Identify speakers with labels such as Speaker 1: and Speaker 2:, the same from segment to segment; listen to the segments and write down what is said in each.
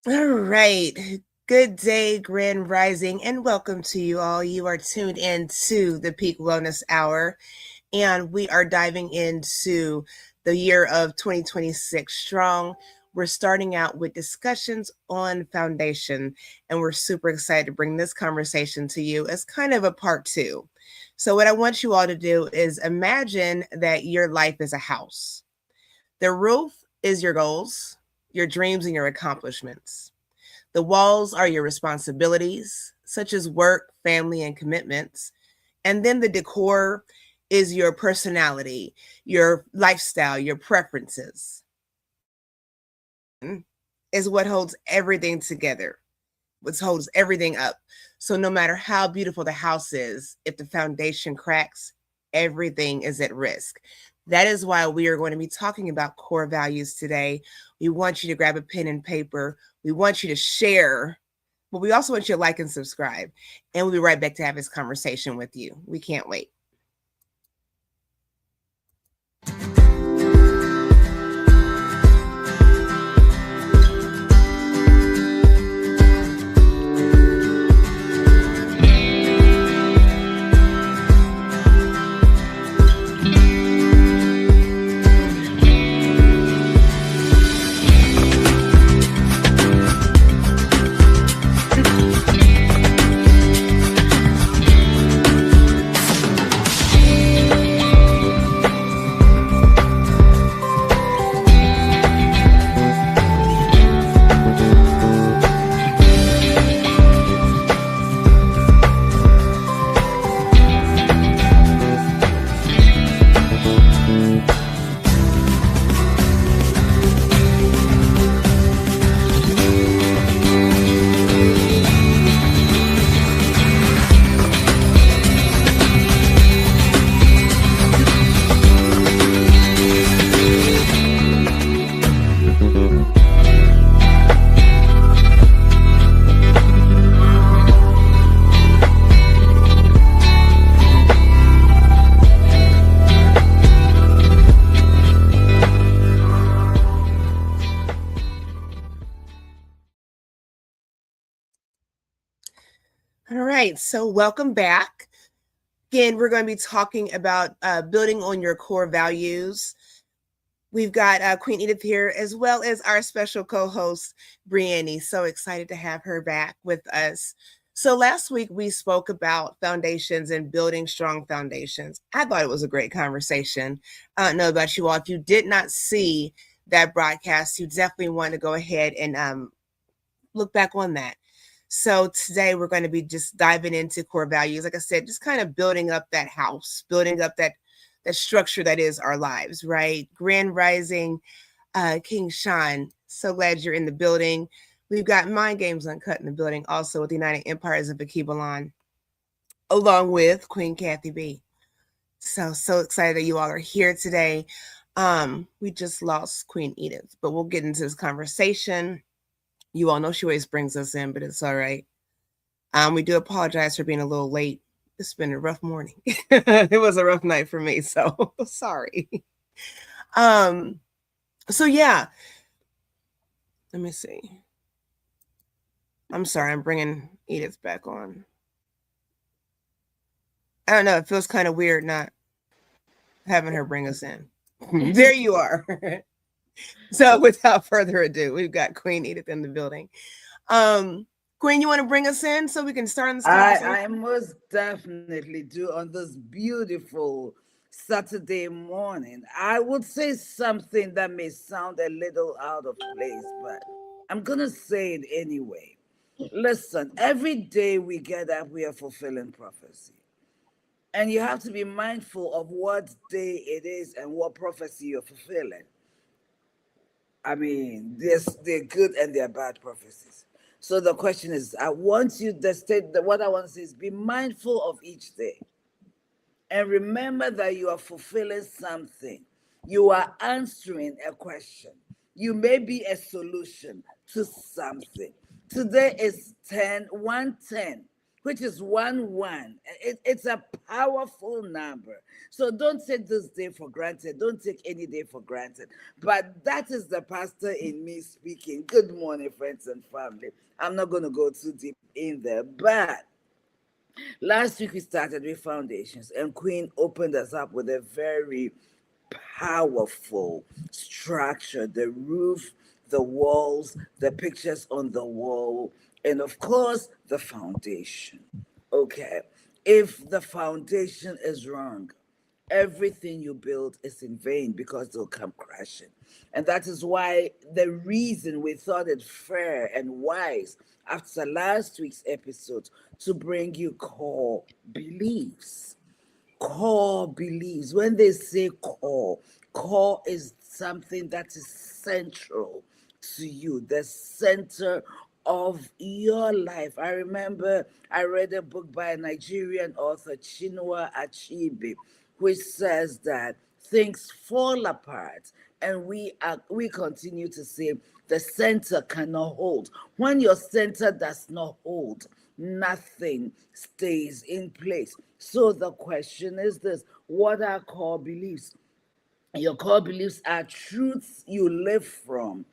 Speaker 1: All right. Good day, Grand Rising, and welcome to you all. You are tuned in to the Peak Wellness Hour, and we are diving into the year of 2026 strong. We're starting out with discussions on foundation, and we're super excited to bring this conversation to you as kind of a part two. So, what I want you all to do is imagine that your life is a house. The roof is your goals, your dreams, and your accomplishments. The walls are your responsibilities, such as work, family, and commitments. And then the decor is your personality, your lifestyle, your preferences, is what holds everything together, what holds everything up. So no matter how beautiful the house is, if the foundation cracks, everything is at risk. That is why we are going to be talking about core values today. We want you to grab a pen and paper. We want you to share, but we also want you to like and subscribe. And we'll be right back to have this conversation with you. We can't wait. All right, so welcome back. Again, we're going to be talking about building on your core values. We've got Queen Edith here, as well as our special co-host, Briannie. So excited to have her back with us. So last week we spoke about foundations and building strong foundations. I thought it was a great conversation. I don't know about you all. If you did not see that broadcast, you definitely want to go ahead and look back on that. So today we're going to be just diving into core values. Like I said, just kind of building up that house, building up that structure that is our lives, right? Grand Rising, King Sean. So glad you're in the building. We've got Mind Games Uncut in the building, also with the United Empires of Akibalon, along with Queen Kathy B. So excited that you all are here today. We just lost Queen Edith, but we'll get into this conversation. You all know she always brings us in, but it's all right. We do apologize for being a little late. It's been a rough morning. It was a rough night for me, so sorry. So yeah. Let me see. I'm sorry, I'm bringing Edith back on. I don't know, it feels kind of weird not having her bring us in. There you are. So without further ado, we've got Queen Edith in the building. Queen, you want to bring us in so we can start this conversation?
Speaker 2: I most definitely do on this beautiful Saturday morning. I would say something that may sound a little out of place, but I'm going to say it anyway. Listen, every day we get up, we are fulfilling prophecy. And you have to be mindful of what day it is and what prophecy you're fulfilling. I mean, there's they're good and they're bad prophecies. So the question is, I want you the state that what I want to say is be mindful of each day. And remember that you are fulfilling something. You are answering a question. You may be a solution to something. Today is 10, 110. which is 1 1. It's a powerful number. So don't take this day for granted. Don't take any day for granted. But that is the pastor in me speaking. Good morning, friends and family. I'm not going to go too deep in there, but last week we started with foundations, and Queen opened us up with a very powerful structure: the roof, the walls, the pictures on the wall, and of course, the foundation. Okay, if the foundation is wrong, everything you build is in vain because they'll come crashing. And that is why the reason we thought it fair and wise after last week's episode to bring you core beliefs. Core beliefs. When they say core, core is something that is central to you, the center of your life. I remember I read a book by a Nigerian author, Chinua Achebe, which says that things fall apart, and we continue to say the center cannot hold. When your center does not hold, nothing stays in place. So the question is this: what are core beliefs? Your core beliefs are truths you live from.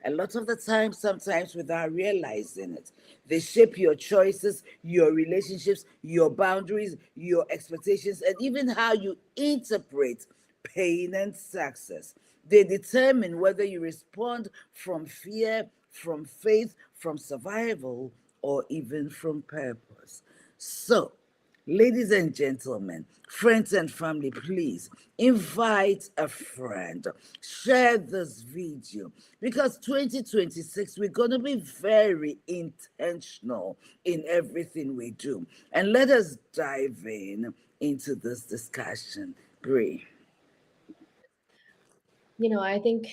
Speaker 2: A lot of the time, sometimes without realizing it, they shape your choices, your relationships, your boundaries, your expectations, and even how you interpret pain and success. They determine whether you respond from fear, from faith, from survival, or even from purpose. So, ladies and gentlemen, friends and family, please invite a friend. Share this video because 2026, we're going to be very intentional in everything we do. And let us dive into this discussion. Bree.
Speaker 3: I think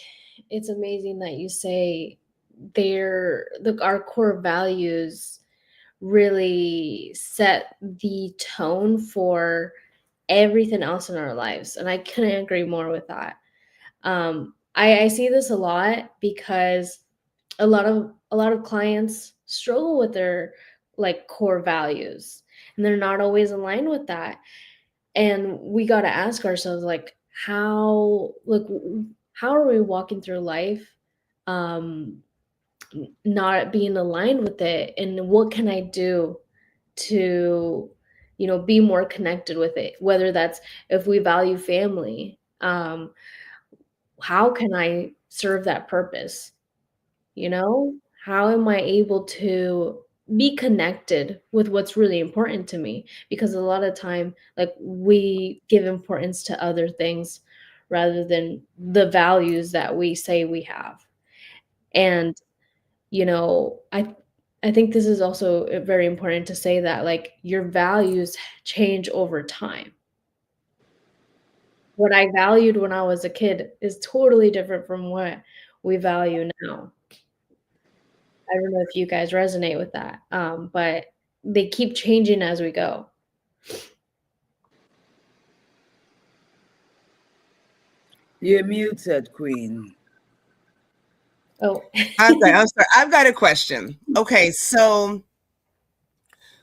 Speaker 3: it's amazing that you say our core values really set the tone for everything else in our lives. And I couldn't agree more with that. I see this a lot because a lot of clients struggle with their like core values, and they're not always aligned with that. And we got to ask ourselves, like, how are we walking through life um not being aligned with it, and what can I do to be more connected with it? Whether that's, if we value family, how can I serve that purpose? How am I able to be connected with what's really important to me? Because a lot of time, like, we give importance to other things rather than the values that we say we have. And I think this is also very important to say that, like, your values change over time. What I valued when I was a kid is totally different from what we value now. I don't know if you guys resonate with that, but they keep changing as we go.
Speaker 2: You're muted, Queen.
Speaker 3: Oh,
Speaker 1: I'm sorry. I've got a question. Okay, so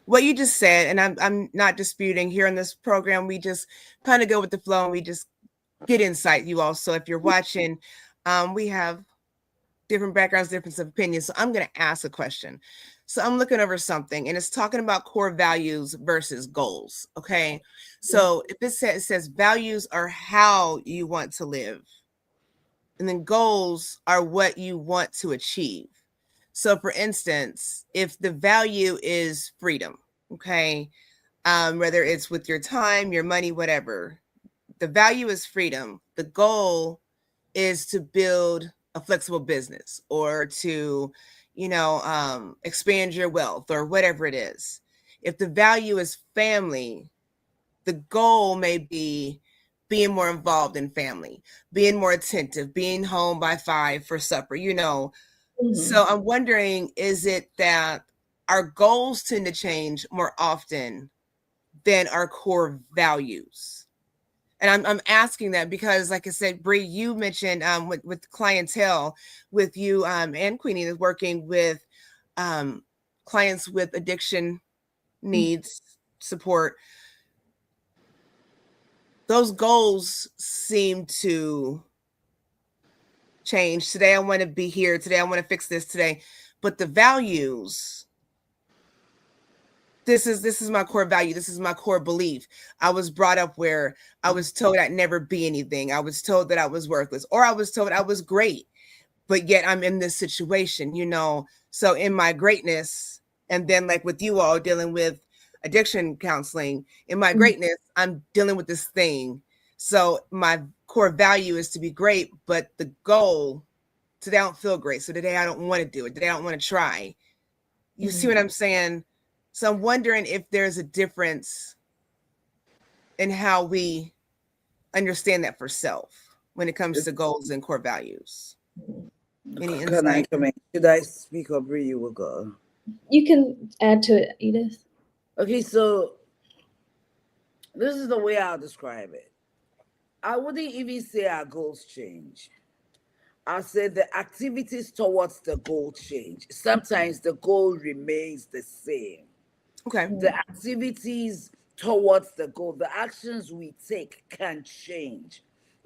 Speaker 1: what you just said, and I'm not disputing. Here on this program, we just kind of go with the flow and we just get insight, you all. So if you're watching, we have different backgrounds, difference of opinions. So I'm going to ask a question. So I'm looking over something, and it's talking about core values versus goals. Okay, so if it says values are how you want to live, and then goals are what you want to achieve. So, for instance, if the value is freedom, okay, whether it's with your time, your money, whatever, the value is freedom. The goal is to build a flexible business or to, expand your wealth or whatever it is. If the value is family, the goal may be being more involved in family, being more attentive, being home by 5 for supper, So I'm wondering, is it that our goals tend to change more often than our core values? And I'm asking that because, like I said, Bree, you mentioned with clientele, with you and Queenie, working with clients with addiction needs, support, those goals seem to change. Today I want to be here. Today I want to fix this today. But the values, this is my core value. This is my core belief. I was brought up where I was told I'd never be anything. I was told that I was worthless, or I was told I was great, but yet I'm in this situation, you know. So in my greatness, and then like with you all dealing with addiction counseling, in my greatness, I'm dealing with this thing. So my core value is to be great, but the goal, today I don't feel great. So today I don't want to do it. Today I don't want to try. You see what I'm saying? So I'm wondering if there's a difference in how we understand that for self when it comes to goals and core values. Any
Speaker 2: Can I
Speaker 1: insight?
Speaker 2: come in? Should I speak or Bree, you will go?
Speaker 3: You can add to it, Edith.
Speaker 2: Okay, so this is the way I'll describe it. I wouldn't even say our goals change. I'll say the activities towards the goal change. Sometimes the goal remains the same.
Speaker 1: Okay.
Speaker 2: The activities towards the goal, the actions we take can change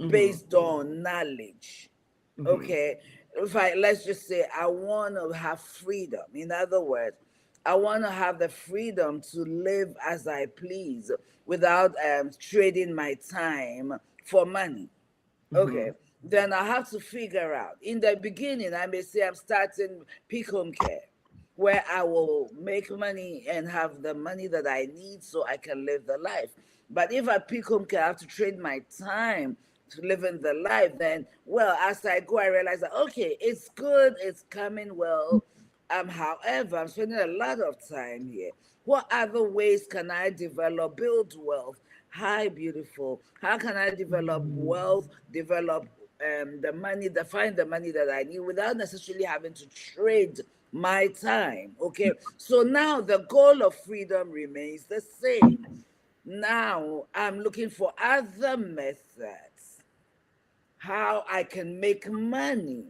Speaker 2: based on knowledge. Okay. Let's just say I want to have freedom. In other words, I want to have the freedom to live as I please without trading my time for money. Okay. Then I have to figure out. In the beginning, I may say I'm starting Peak Home Care, where I will make money and have the money that I need so I can live the life. But if I Peak Home Care, I have to trade my time to live in the life, then, well, as I go, I realize that, okay, it's good, it's coming well. However, I'm spending a lot of time here. What other ways can I build wealth? Hi, beautiful. How can I develop wealth, develop find the money that I need without necessarily having to trade my time? Okay, so now the goal of freedom remains the same. Now I'm looking for other methods how I can make money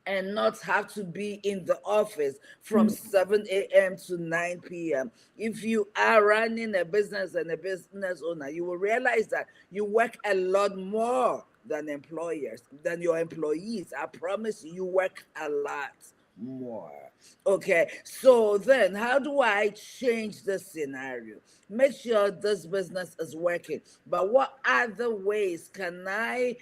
Speaker 2: and not have to be in the office from 7 a.m. to 9 p.m. If you are running a business and a business owner, you will realize that you work a lot more than your employees. I promise you work a lot more. Okay, so then how do I change the scenario? Make sure this business is working, but what other ways can I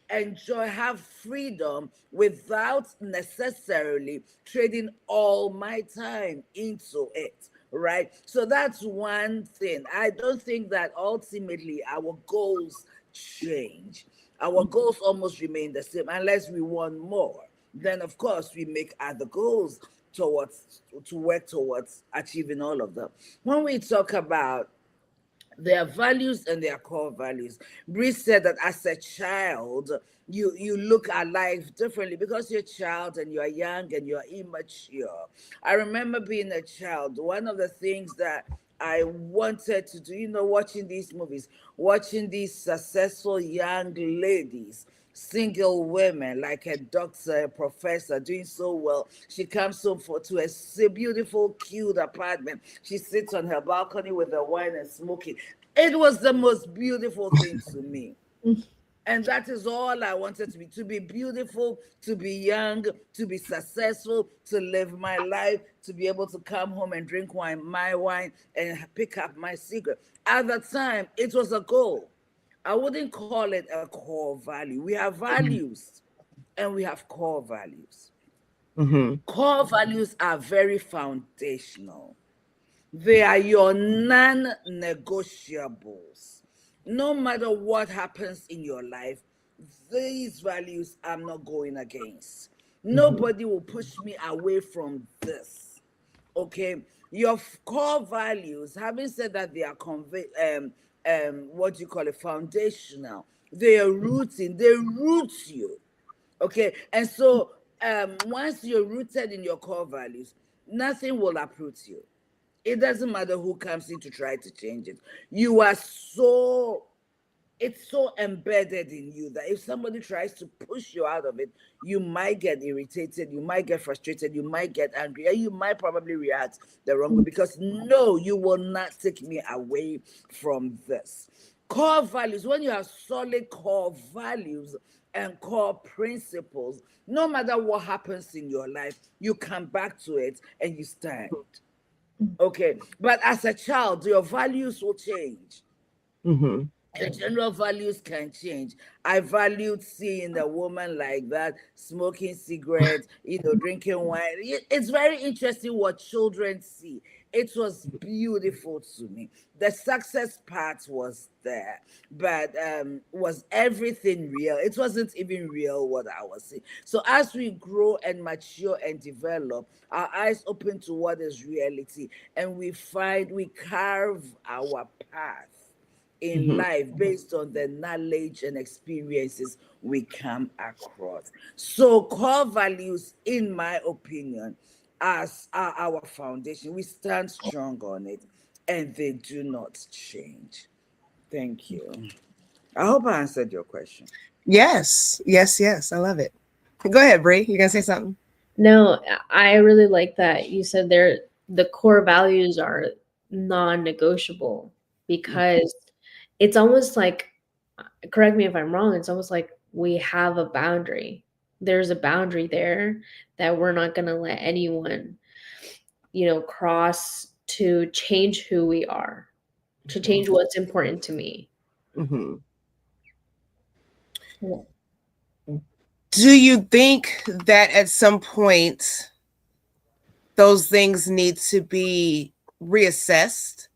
Speaker 2: have freedom without necessarily trading all my time into it, right? So that's one thing. I don't think that ultimately our goals change. Our goals almost remain the same unless we want more. Then of course we make other goals to work towards achieving all of them. When we talk about their values and their core values, Bree said that as a child, you look at life differently because you're a child and you're young and you're immature. I remember being a child. One of the things that I wanted to do, watching these movies, watching these successful young ladies, single women like a doctor, a professor doing so well. She comes home to a beautiful, cute apartment. She sits on her balcony with the wine and smoking. It was the most beautiful thing to me. And that is all I wanted to be beautiful, to be young, to be successful, to live my life, to be able to come home and drink my wine and pick up my cigarette. At the time, it was a goal. I wouldn't call it a core value. We have values and we have core values. Core values are very foundational. They are your non-negotiables. No matter what happens in your life, these values I'm not going against. Nobody will push me away from this. Okay, your core values, having said that, they are what you call it, foundational. They are rooting. They root you. Okay, and so once you're rooted in your core values, nothing will uproot you. It doesn't matter who comes in to try to change it. You are so it's so embedded in you that if somebody tries to push you out of it, you might get irritated, you might get frustrated, you might get angry, and you might probably react the wrong way because no, you will not take me away from this. Core values, when you have solid core values and core principles, no matter what happens in your life, you come back to it and you stand. Okay, but as a child, your values will change.
Speaker 1: Mm-hmm.
Speaker 2: Your general values can change. I valued seeing a woman like that, smoking cigarettes, drinking wine. It's very interesting what children see. It was beautiful to me. The success part was there, but was everything real? It wasn't even real what I was seeing. So as we grow and mature and develop, our eyes open to what is reality, and we carve our path in
Speaker 1: Mm-hmm.
Speaker 2: life based on the knowledge and experiences we come across. So, core values, in my opinion, as are our foundation. We stand strong on it and they do not change. Thank you. I hope I answered your question.
Speaker 1: Yes, yes, yes. I love it. Go ahead, Bree. You gonna say something?
Speaker 3: No, I really like that you said the core values are non-negotiable because it's almost like, correct me if I'm wrong, it's almost like we have a boundary. There's a boundary there that we're not going to let anyone, cross to change who we are, to change what's important to me.
Speaker 1: Mm-hmm.
Speaker 3: Yeah.
Speaker 1: Do you think that at some point those things need to be reassessed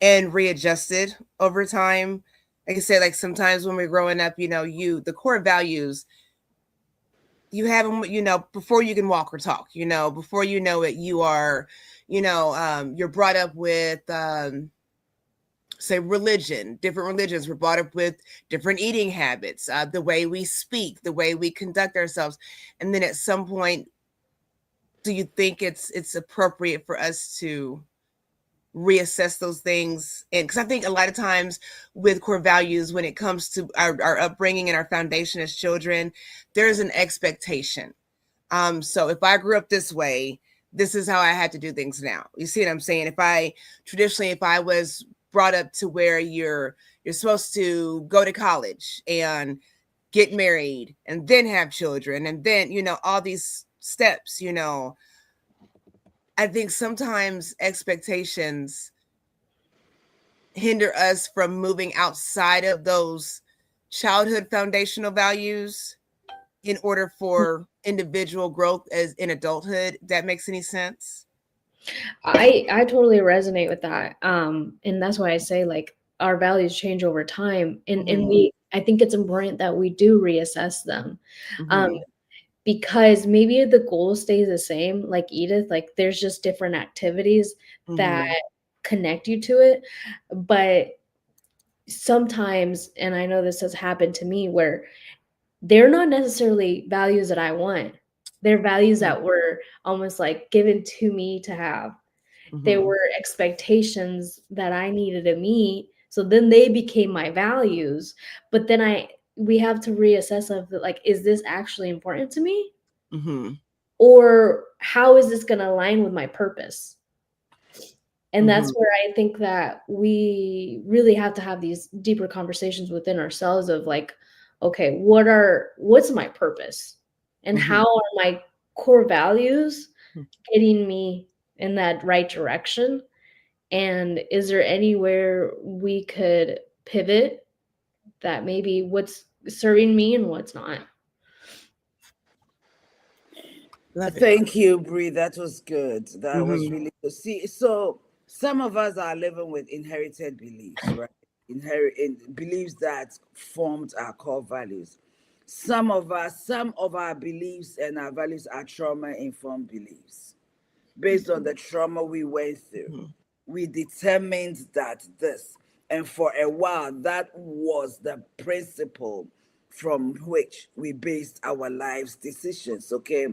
Speaker 1: and readjusted over time? Like I said, like sometimes when we're growing up, the core values, you have them, before you can walk or talk, before you know it, you are, you're brought up with, say religion. Different religions were brought up with different eating habits, the way we speak, the way we conduct ourselves. And then at some point, do you think it's appropriate for us to reassess those things? And because I think a lot of times with core values, when it comes to our upbringing and our foundation as children, there's an expectation. So if I grew up this way, this is how I had to do things now. You see what I'm saying? If I was brought up to where you're supposed to go to college and get married and then have children and then, all these steps, I think sometimes expectations hinder us from moving outside of those childhood foundational values in order for individual growth as in adulthood. That makes any sense?
Speaker 3: I totally resonate with that. And that's why I say like our values change over time. And I think it's important that we do reassess them. Because maybe the goal stays the same, like Edith, like there's just different activities that connect you to it. But sometimes, and I know this has happened to me, where they're not necessarily values that I want. They're values that were almost like given to me to have. They were expectations that I needed to meet. So then they became my values. But then we have to reassess of like, is this actually important to me? Or how is this going to align with my purpose? And that's where I think that we really have to have these deeper conversations within ourselves of like, okay, what's my purpose? And how are my core values getting me in that right direction? And is there anywhere we could pivot that maybe what's serving me and what's not?
Speaker 2: Thank you, Bree. That was good. That was really good. See, so some of us are living with inherited beliefs, right? Beliefs that formed our core values. Some of our beliefs and our values are trauma-informed beliefs. Based on the trauma we went through, we determined that this, and for a while, that was the principle from which we based our lives decisions. Okay.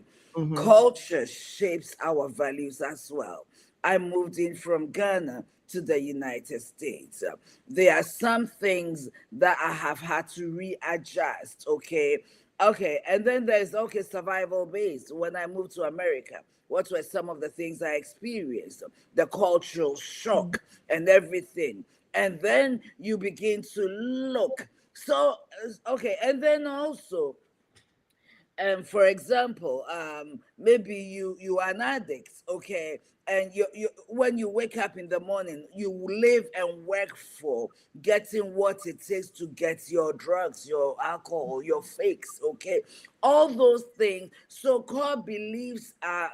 Speaker 2: Culture shapes our values as well. I moved in from Ghana to the United States. There are some things that I have had to readjust, okay? Okay, and then there's okay, survival based. When I moved to America, what were some of the things I experienced? The cultural shock and everything. And then you begin to look. So, okay, and then also, for example, maybe you are an addict, okay, and you when you wake up in the morning, you live and work for getting what it takes to get your drugs, your alcohol, your fakes, okay, all those things. So core beliefs are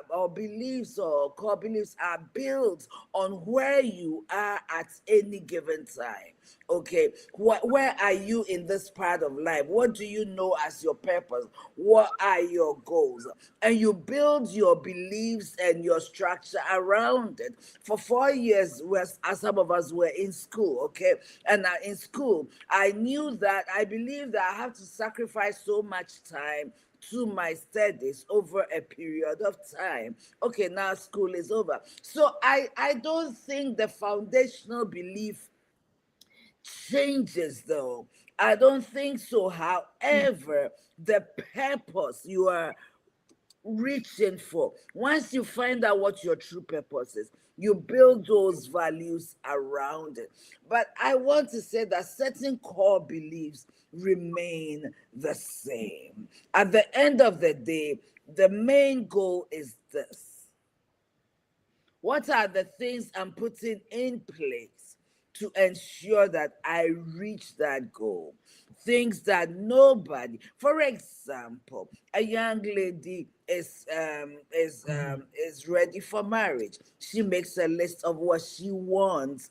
Speaker 2: built on where you are at any given time. Okay, where are you in this part of life? What do you know as your purpose? What are your goals? And you build your beliefs and your structure around it. For 4 years, as some of us were in school, okay, and in school, I knew that I believed that I have to sacrifice so much time to my studies over a period of time. Okay, now school is over. So I don't think the foundational belief changes though. I don't think so. However, the purpose you are reaching for, once you find out what your true purpose is, you build those values around it. But I want to say that certain core beliefs remain the same. At the end of the day, the main goal is this: what are the things I'm putting in place to ensure that I reach that goal? Things that nobody, for example, a young lady is ready for marriage. She makes a list of what she wants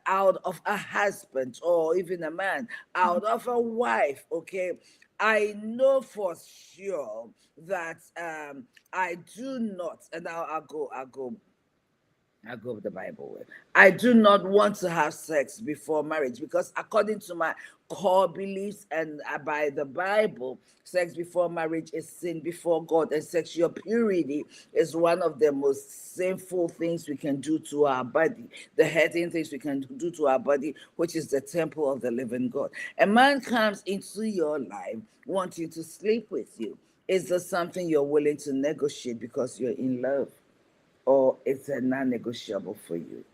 Speaker 2: out of a husband, or even a man, out of a wife. Okay, I know for sure that I do not, and I go with the Bible way. I do not want to have sex before marriage, because according to my core beliefs and by the Bible, sex before marriage is sin before God, and sexual purity is one of the most sinful things we can do to our body, the hurting things we can do to our body, which is the temple of the living God. A man comes into your life wanting to sleep with you. Is this something you're willing to negotiate because you're in love? Or it's a non-negotiable for you?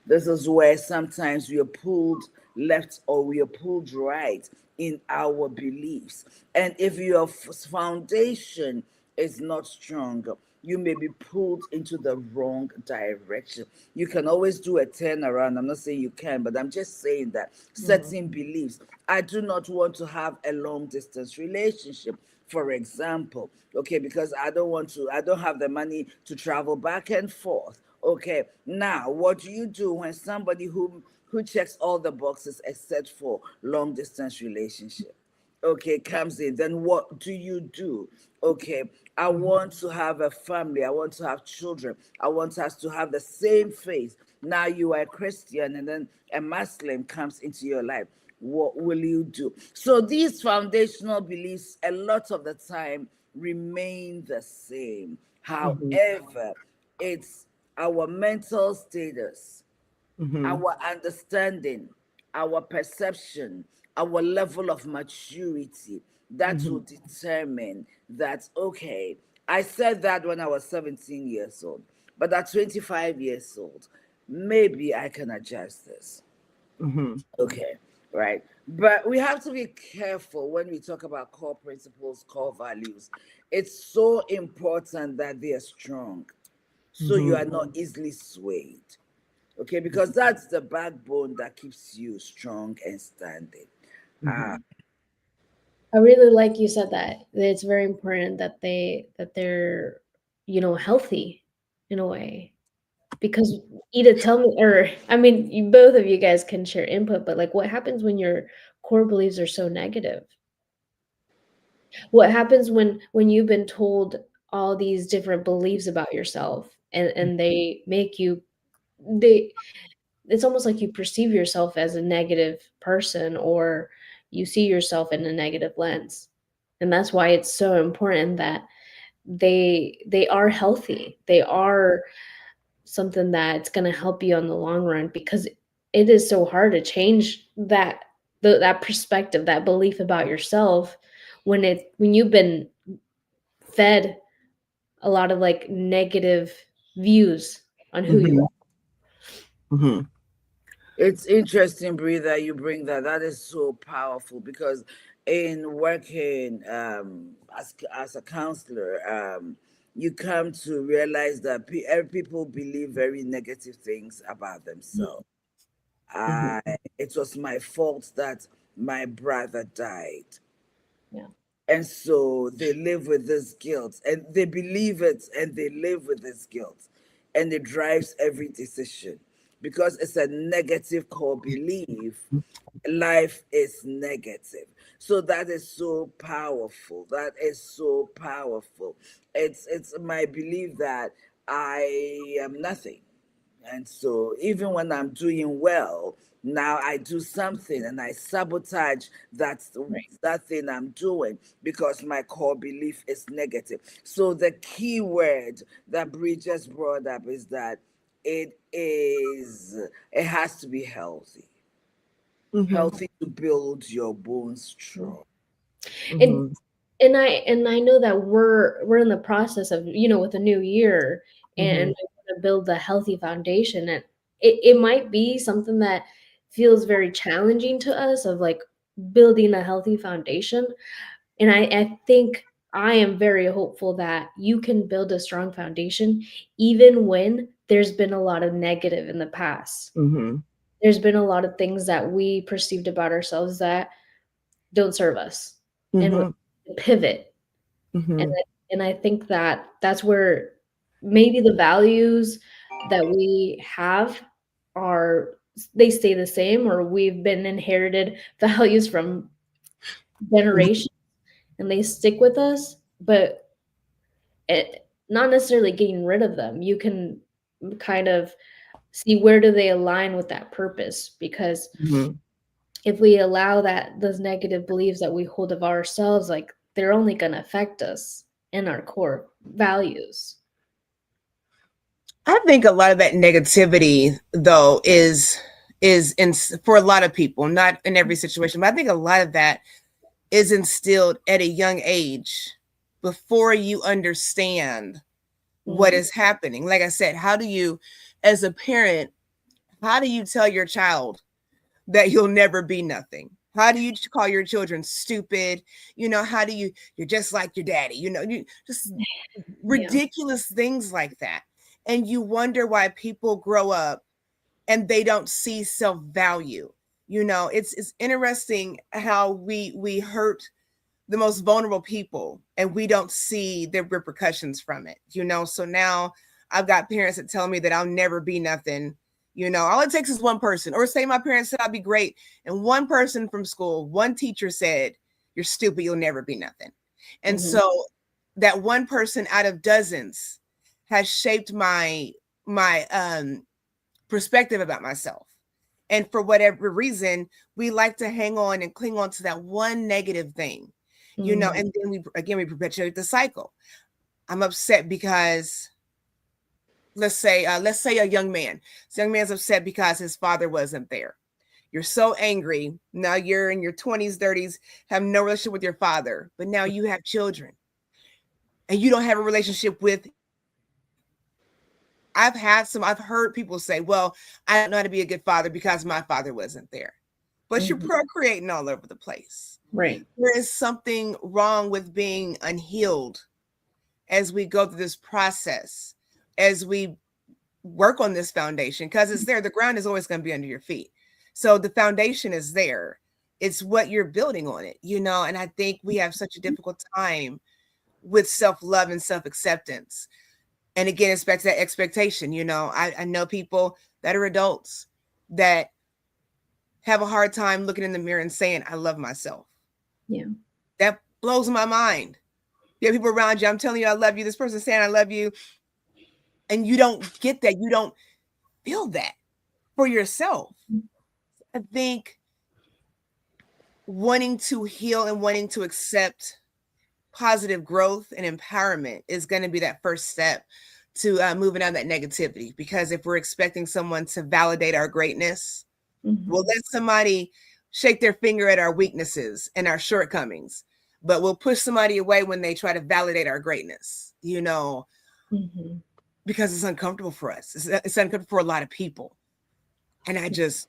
Speaker 2: This is where sometimes we are pulled left or we are pulled right in our beliefs. And if your foundation is not strong, you may be pulled into the wrong direction. You can always do a turnaround. I'm not saying you can, but I'm just saying that certain beliefs. I do not want to have a long distance relationship, for example, okay, because I don't have the money to travel back and forth. Okay, now what do you do when somebody who checks all the boxes except for long distance relationship, okay, comes in? Then what do you do? Okay, I want to have a family, I want to have children, I want us to have the same faith. Now you are a Christian, and then a Muslim comes into your life. What will you do? So these foundational beliefs, a lot of the time, remain the same. However, it's our mental status, our understanding, our perception, our level of maturity that will determine that, okay, I said that when I was 17 years old, but at 25 years old, maybe I can adjust this. Okay, right. But we have to be careful when we talk about core principles, core values. It's so important that they are strong, so you are not easily swayed. Okay, because that's the backbone that keeps you strong and standing.
Speaker 3: I really like you said that it's very important that they're healthy in a way. Because Ida, tell me, or I mean, both of you guys can share input, but like, what happens when your core beliefs are so negative? What happens when you've been told all these different beliefs about yourself, and they make you they it's almost like you perceive yourself as a negative person, or you see yourself in a negative lens. And that's why it's so important that they are healthy. They are something that's going to help you on the long run, because it is so hard to change that perspective, that belief about yourself, when you've been fed a lot of like negative views on who you are.
Speaker 1: Mm-hmm.
Speaker 2: It's interesting, Brie, that you bring that. That is so powerful because in working as a counselor, you come to realize that people believe very negative things about themselves.
Speaker 1: Mm-hmm.
Speaker 2: It was my fault that my brother died.
Speaker 3: Yeah.
Speaker 2: And so they live with this guilt and they believe it and they live with this guilt. And it drives every decision because it's a negative core belief. Life is negative. So that is so powerful. That is so powerful. It's my belief that I am nothing. And so even when I'm doing well, now I do something and I sabotage
Speaker 3: Right.
Speaker 2: that thing I'm doing because my core belief is negative. So the key word that Brie just brought up is that it has to be healthy.
Speaker 1: Mm-hmm.
Speaker 2: Healthy to build your bones
Speaker 3: Mhm.
Speaker 2: strong.
Speaker 3: And
Speaker 1: Mm-hmm.
Speaker 3: and I know that we're in the process of, with a new year, and
Speaker 1: Mm-hmm.
Speaker 3: we want to build a healthy foundation, and it might be something that feels very challenging to us, of like building a healthy foundation. And I think I am very hopeful that you can build a strong foundation even when there's been a lot of negative in the past.
Speaker 1: Mm-hmm.
Speaker 3: There's been a lot of things that we perceived about ourselves that don't serve us, and we
Speaker 1: Mm-hmm.
Speaker 3: pivot. And
Speaker 1: Mm-hmm.
Speaker 3: I think that that's where maybe the values that we have are, they stay the same, or we've been inherited values from generations and they stick with us, but not necessarily getting rid of them. You can kind of see where do they align with that purpose, because
Speaker 1: Mm-hmm.
Speaker 3: if we allow that, those negative beliefs that we hold of ourselves, like, they're only going to affect us in our core values.
Speaker 1: I think a lot of that negativity, though, is in for a lot of people, not in every situation, but I think a lot of that is instilled at a young age before you understand what
Speaker 3: Mhm.
Speaker 1: is happening. Like I said, how do you, as a parent, how do you tell your child that you'll never be nothing? How do you call your children stupid? How do you're just like your daddy? You just
Speaker 3: Yeah.
Speaker 1: ridiculous things like that. And you wonder why people grow up and they don't see self-value. It's interesting how we hurt the most vulnerable people and we don't see the repercussions from it. So now I've got parents that tell me that I'll never be nothing. All it takes is one person, or say my parents said I'll be great, and one person from school, one teacher said, you're stupid, you'll never be nothing. And
Speaker 3: Mhm.
Speaker 1: so that one person out of dozens has shaped my perspective about myself. And for whatever reason, we like to hang on and cling on to that one negative thing,
Speaker 3: Mhm.
Speaker 1: and then we perpetuate the cycle. I'm upset because let's say a young man. This young man's upset because his father wasn't there. You're so angry. Now you're in your 20s, 30s, have no relationship with your father, but now you have children and you don't have a relationship with. I've heard people say, well, I don't know how to be a good father because my father wasn't there. But you're
Speaker 3: Mhm.
Speaker 1: procreating all over the place.
Speaker 3: Right.
Speaker 1: There is something wrong with being unhealed as we go through this process, as we work on this foundation, because it's there. The ground is always going to be under your feet. So the foundation is there. It's what you're building on it, and I think we have such a difficult time with self-love and self-acceptance. And again, it's back to that expectation. I know people that are adults that have a hard time looking in the mirror and saying, I love myself.
Speaker 3: Yeah.
Speaker 1: That blows my mind. You have people around you, I'm telling you, I love you. This person saying, I love you. And you don't get that. You don't feel that for yourself. I think wanting to heal and wanting to accept positive growth and empowerment is going to be that first step to moving on that negativity. Because if we're expecting someone to validate our greatness, we'll let somebody shake their finger at our weaknesses and our shortcomings, but we'll push somebody away when they try to validate our greatness, because it's uncomfortable for us. It's uncomfortable for a lot of people. And it's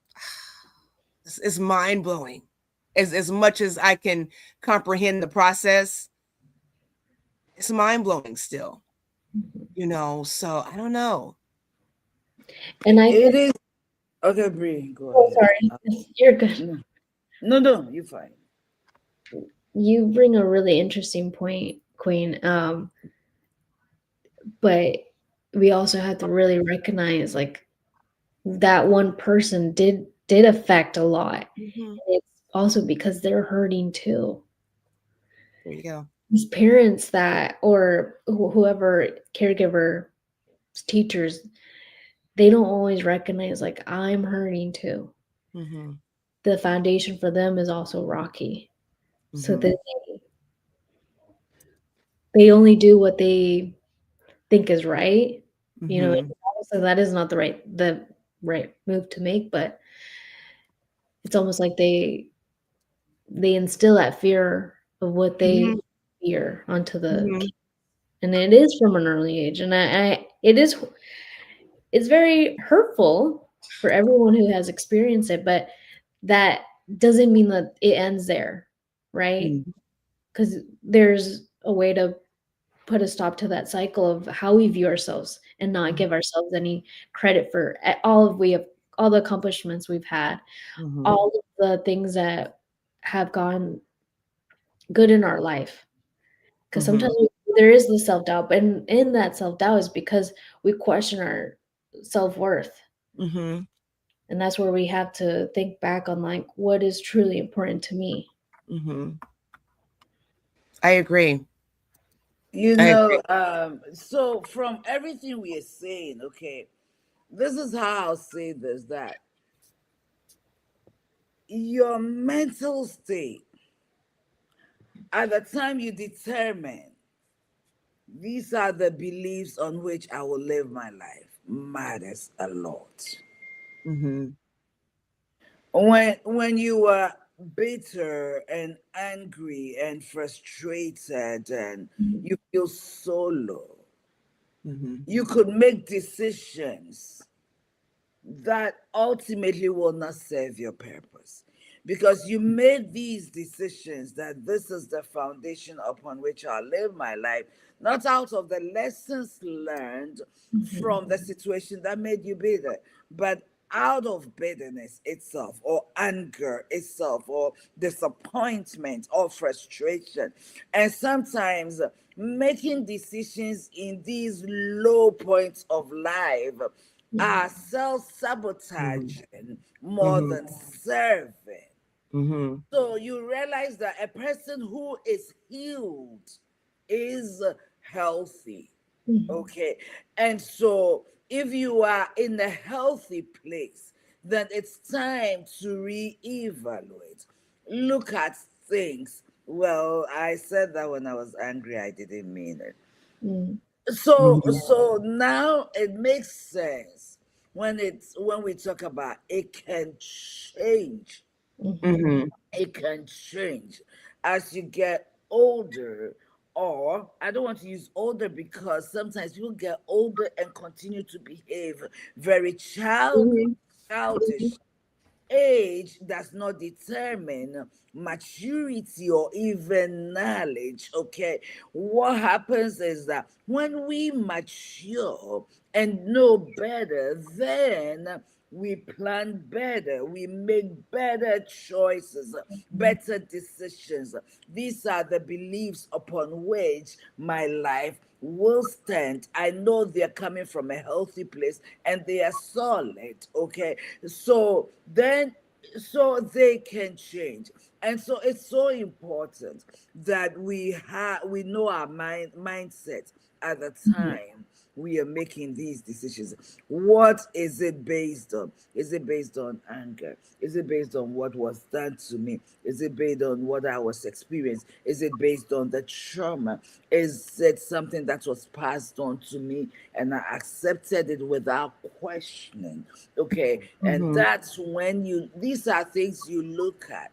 Speaker 1: mind blowing. As much as I can comprehend the process, it's mind blowing still, so I don't know.
Speaker 3: And
Speaker 2: it is okay, Bree. Go
Speaker 3: oh,
Speaker 2: ahead.
Speaker 3: sorry, you're good.
Speaker 2: No, you're fine.
Speaker 3: You bring a really interesting point, Queen. But we also have to really recognize like that one person did affect a lot. It's also because they're hurting too.
Speaker 1: There you go.
Speaker 3: These parents that, or whoever, caregiver, teachers, they don't always recognize like I'm hurting too. The foundation for them is also rocky. So they only do what they think is right. So that is not the right move to make, but it's almost like they instill that fear of what they fear onto the kids. And it is from an early age. And it's very hurtful for everyone who has experienced it, but that doesn't mean that it ends there, right? Because there's a way to put a stop to that cycle of how we view ourselves and not give ourselves any credit for all the accomplishments we've had, all of the things that have gone good in our life. Because sometimes there is the self-doubt, but in that self-doubt is because we question our self-worth. And that's where we have to think back on like what is truly important to me.
Speaker 1: I agree.
Speaker 2: So from everything we are saying, okay, this is how I'll say this, that your mental state at the time you determine these are the beliefs on which I will live my life matters a lot. When you are bitter and angry and frustrated and you feel so low, you could make decisions that ultimately will not serve your purpose, because you made these decisions that this is the foundation upon which I'll live my life, not out of the lessons learned from the situation that made you bitter, but out of bitterness itself, or anger itself, or disappointment, or frustration. And sometimes making decisions in these low points of life are self-sabotaging more than serving. So you realize that a person who is healed is healthy. Okay. And so if you are in a healthy place, then it's time to reevaluate. Look at things. Well, I said that when I was angry, I didn't mean it. So now it makes sense when we talk about it can change. It can change as you get older, or I don't want to use older because sometimes people get older and continue to behave very childish. Age does not determine maturity or even knowledge. Okay, what happens is that when we mature and know better, then we plan better, we make better choices, better decisions. These are the beliefs upon which my life will stand. I know they're coming from a healthy place and they are solid. Okay, so they can change. And so it's so important that we know our mindset at the time we are making these decisions? What is it based on? Is it based on anger? Is it based on what was done to me? Is it based on what I was experienced? Is it based on the trauma? Is it something that was passed on to me and I accepted it without questioning? Okay. And
Speaker 1: Mhm.
Speaker 2: that's when these are things you look at.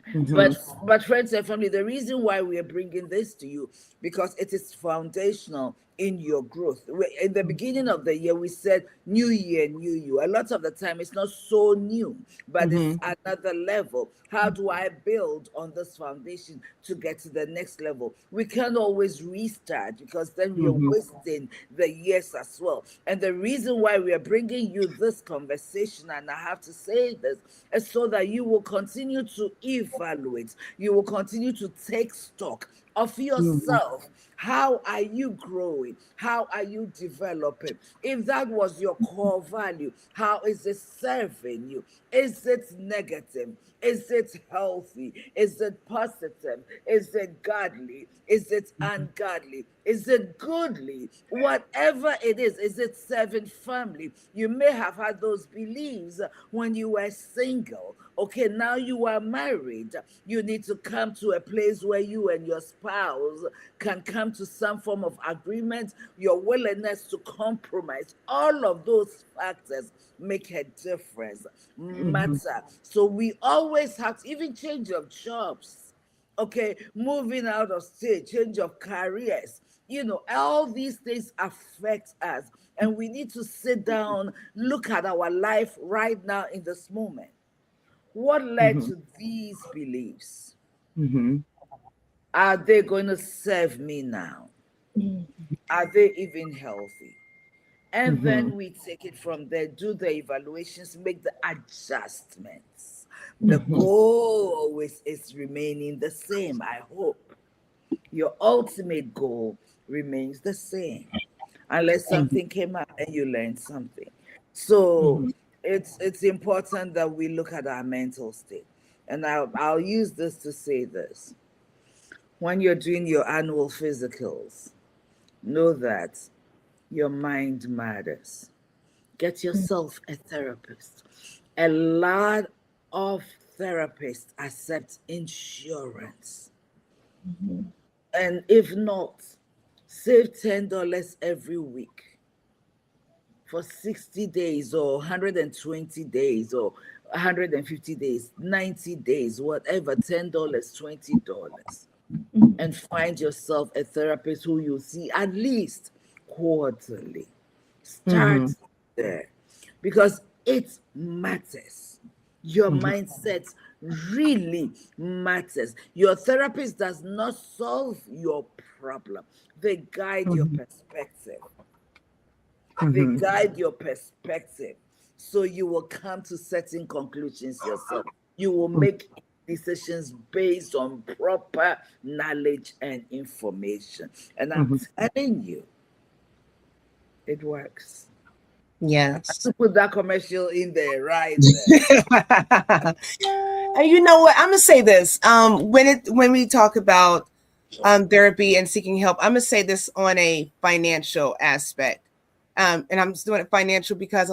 Speaker 1: Mhm.
Speaker 2: But friends and family, the reason why we are bringing this to you, because it is foundational in your growth. In the beginning of the year, we said new year, new you. A lot of the time, it's not so new, but it's
Speaker 1: Mhm.
Speaker 2: another level. How do I build on this foundation to get to the next level? We can't always restart because then we are
Speaker 1: Mhm.
Speaker 2: wasting the years as well. And the reason why we are bringing you this conversation, and I have to say this, is so that you will continue to evaluate, you will continue to take stock of
Speaker 1: Mhm.
Speaker 2: yourself. How are you growing? How are you developing? If that was your core value, how is it serving you? Is it negative? Is it healthy? Is it positive? Is it godly? Is it ungodly? Is it goodly? Whatever it is it serving family? You may have had those beliefs when you were single. Okay, now you are married. You need to come to a place where you and your spouse can come to some form of agreement, your willingness to compromise. All of those factors make a difference,
Speaker 1: Mhm.
Speaker 2: matter. So we always have to even change of jobs, okay, moving out of state, change of careers. All these things affect us, and we need to sit down, look at our life right now in this moment. What led
Speaker 1: Mhm.
Speaker 2: to these beliefs?
Speaker 1: Mhm.
Speaker 2: Are they going to serve me now?
Speaker 3: Mm.
Speaker 2: Are they even healthy? And
Speaker 1: Mhm.
Speaker 2: then we take it from there, do the evaluations, make the adjustments. The
Speaker 1: Mhm.
Speaker 2: goal always is remaining the same, I hope. Your ultimate goal remains the same, unless
Speaker 1: Mhm.
Speaker 2: something came up and you learned something. So
Speaker 1: Mhm.
Speaker 2: it's important that we look at our mental state. And I'll use this to say this. When you're doing your annual physicals, know that your mind matters. Get yourself a therapist. A lot of therapists accept insurance.
Speaker 3: Mhm.
Speaker 2: And if not, save $10 every week for 60 days or 120 days or 150 days, 90 days, whatever, $10, $20.
Speaker 3: Mhm.
Speaker 2: And find yourself a therapist who you see at least quarterly. Start
Speaker 1: Mhm.
Speaker 2: there because it matters. Your
Speaker 1: Mhm.
Speaker 2: mindset really matters. Your therapist does not solve your problem, they guide your
Speaker 1: Mhm.
Speaker 2: perspective. They
Speaker 1: Mhm.
Speaker 2: guide your perspective. So you will come to certain conclusions yourself. You will make decisions based on proper knowledge and information. And I'm
Speaker 1: Mhm.
Speaker 2: telling you, it works.
Speaker 1: Yes.
Speaker 2: To put that commercial in there, right there.
Speaker 1: And you know what? I'm gonna say this. When we talk about therapy and seeking help, I'm gonna say this on a financial aspect. And I'm just doing it financial because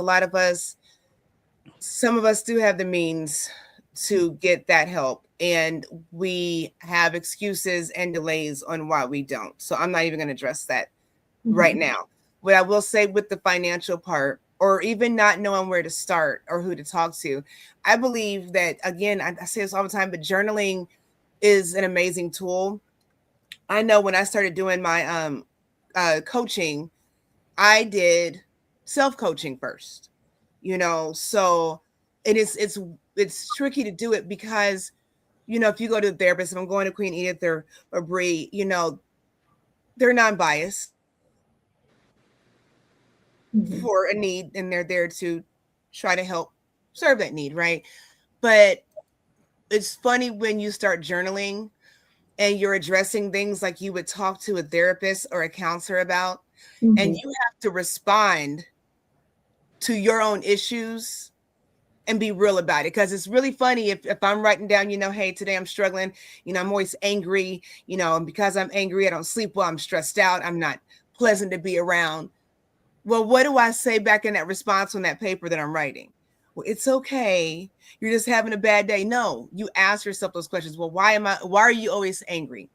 Speaker 1: some of us do have the means to get that help, and we have excuses and delays on why we don't. So I'm not even gonna address that right
Speaker 3: Mhm.
Speaker 1: now. What I will say with the financial part, or even not knowing where to start or who to talk to, I believe that, again, I say this all the time, but journaling is an amazing tool. I know when I started doing my coaching, I did self coaching first. So it's tricky to do it because if you go to a therapist, if I'm going to Queen Edith or Bree, they're non-biased
Speaker 3: Mhm.
Speaker 1: for a need, and they're there to try to help serve that need, right? But it's funny when you start journaling and you're addressing things like you would talk to a therapist or a counselor about, and
Speaker 3: Mhm.
Speaker 1: you have to respond to your own issues and be real about it. Because it's really funny if I'm writing down, hey, today I'm struggling, I'm always angry, and because I'm angry, I don't sleep well, I'm stressed out, I'm not pleasant to be around. Well, what do I say back in that response on that paper that I'm writing? Well, it's okay. You're just having a bad day. No, you ask yourself those questions. Well, why are you always angry?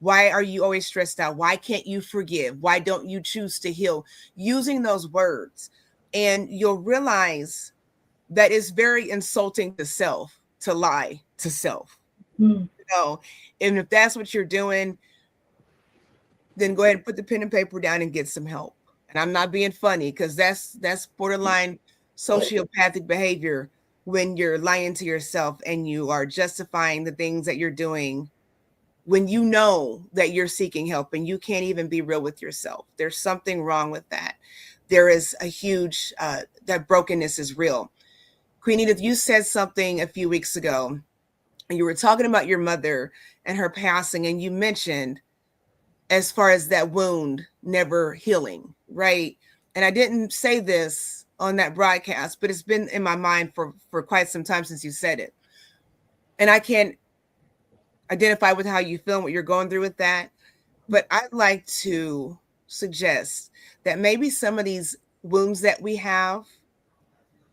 Speaker 1: Why are you always stressed out? Why can't you forgive? Why don't you choose to heal? Using those words, and you'll realize that it's very insulting to self to lie to self.
Speaker 3: Mm.
Speaker 1: And if that's what you're doing, then go ahead and put the pen and paper down and get some help. And I'm not being funny, because that's borderline sociopathic behavior, when you're lying to yourself and you are justifying the things that you're doing when you know that you're seeking help and you can't even be real with yourself. There's something wrong with that. There is a huge, that brokenness is real. Queen Edith, you said something a few weeks ago, and you were talking about your mother and her passing, and you mentioned as far as that wound never healing, right? And I didn't say this on that broadcast, but it's been in my mind for quite some time since you said it. And I can't identify with how you feel and what you're going through with that. But I'd like to suggest that maybe some of these wounds that we have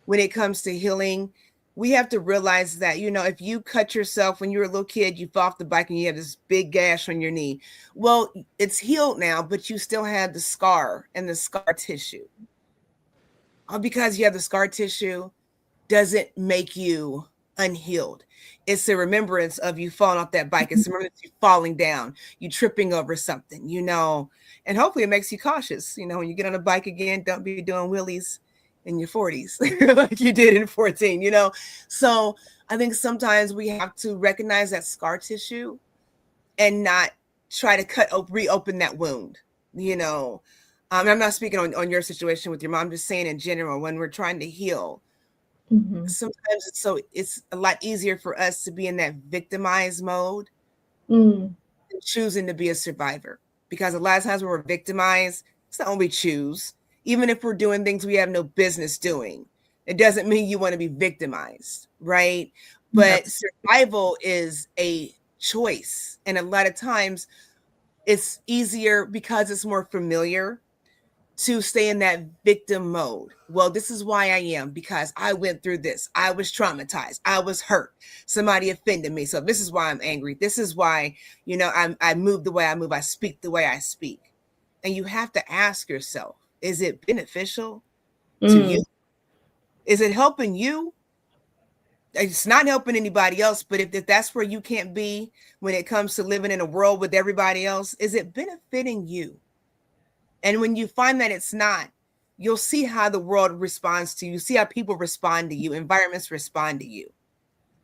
Speaker 1: when it comes to healing, we have to realize that, if you cut yourself when you were a little kid, you fell off the bike and you have this big gash on your knee. Well, it's healed now, but you still have the scar and the scar tissue. All because you have the scar tissue doesn't make you unhealed. It's a remembrance of you falling off that bike. It's a remembrance of you falling down, you tripping over something, and hopefully it makes you cautious. When you get on a bike again, don't be doing wheelies in your 40s like you did in 14, So I think sometimes we have to recognize that scar tissue and not try to reopen that wound. I'm not speaking on your situation with your mom, I'm just saying in general, when we're trying to heal, sometimes it's a lot easier for us to be in that victimized mode than choosing to be a survivor. Because a lot of times when we're victimized, it's not when we choose. Even if we're doing things we have no business doing, it doesn't mean you want to be victimized, right? But survival is a choice. And a lot of times it's easier because it's more familiar to stay in that victim mode. Well, this is why I am, because I went through this. I was traumatized. I was hurt. Somebody offended me. So this is why I'm angry. This is why, I move the way I move. I speak the way I speak. And you have to ask yourself, is it beneficial to you? Is it helping you? It's not helping anybody else, but if that's where you can't be when it comes to living in a world with everybody else, is it benefiting you? And when you find that it's not, you'll see how the world responds to you. See how people respond to you, environments respond to you.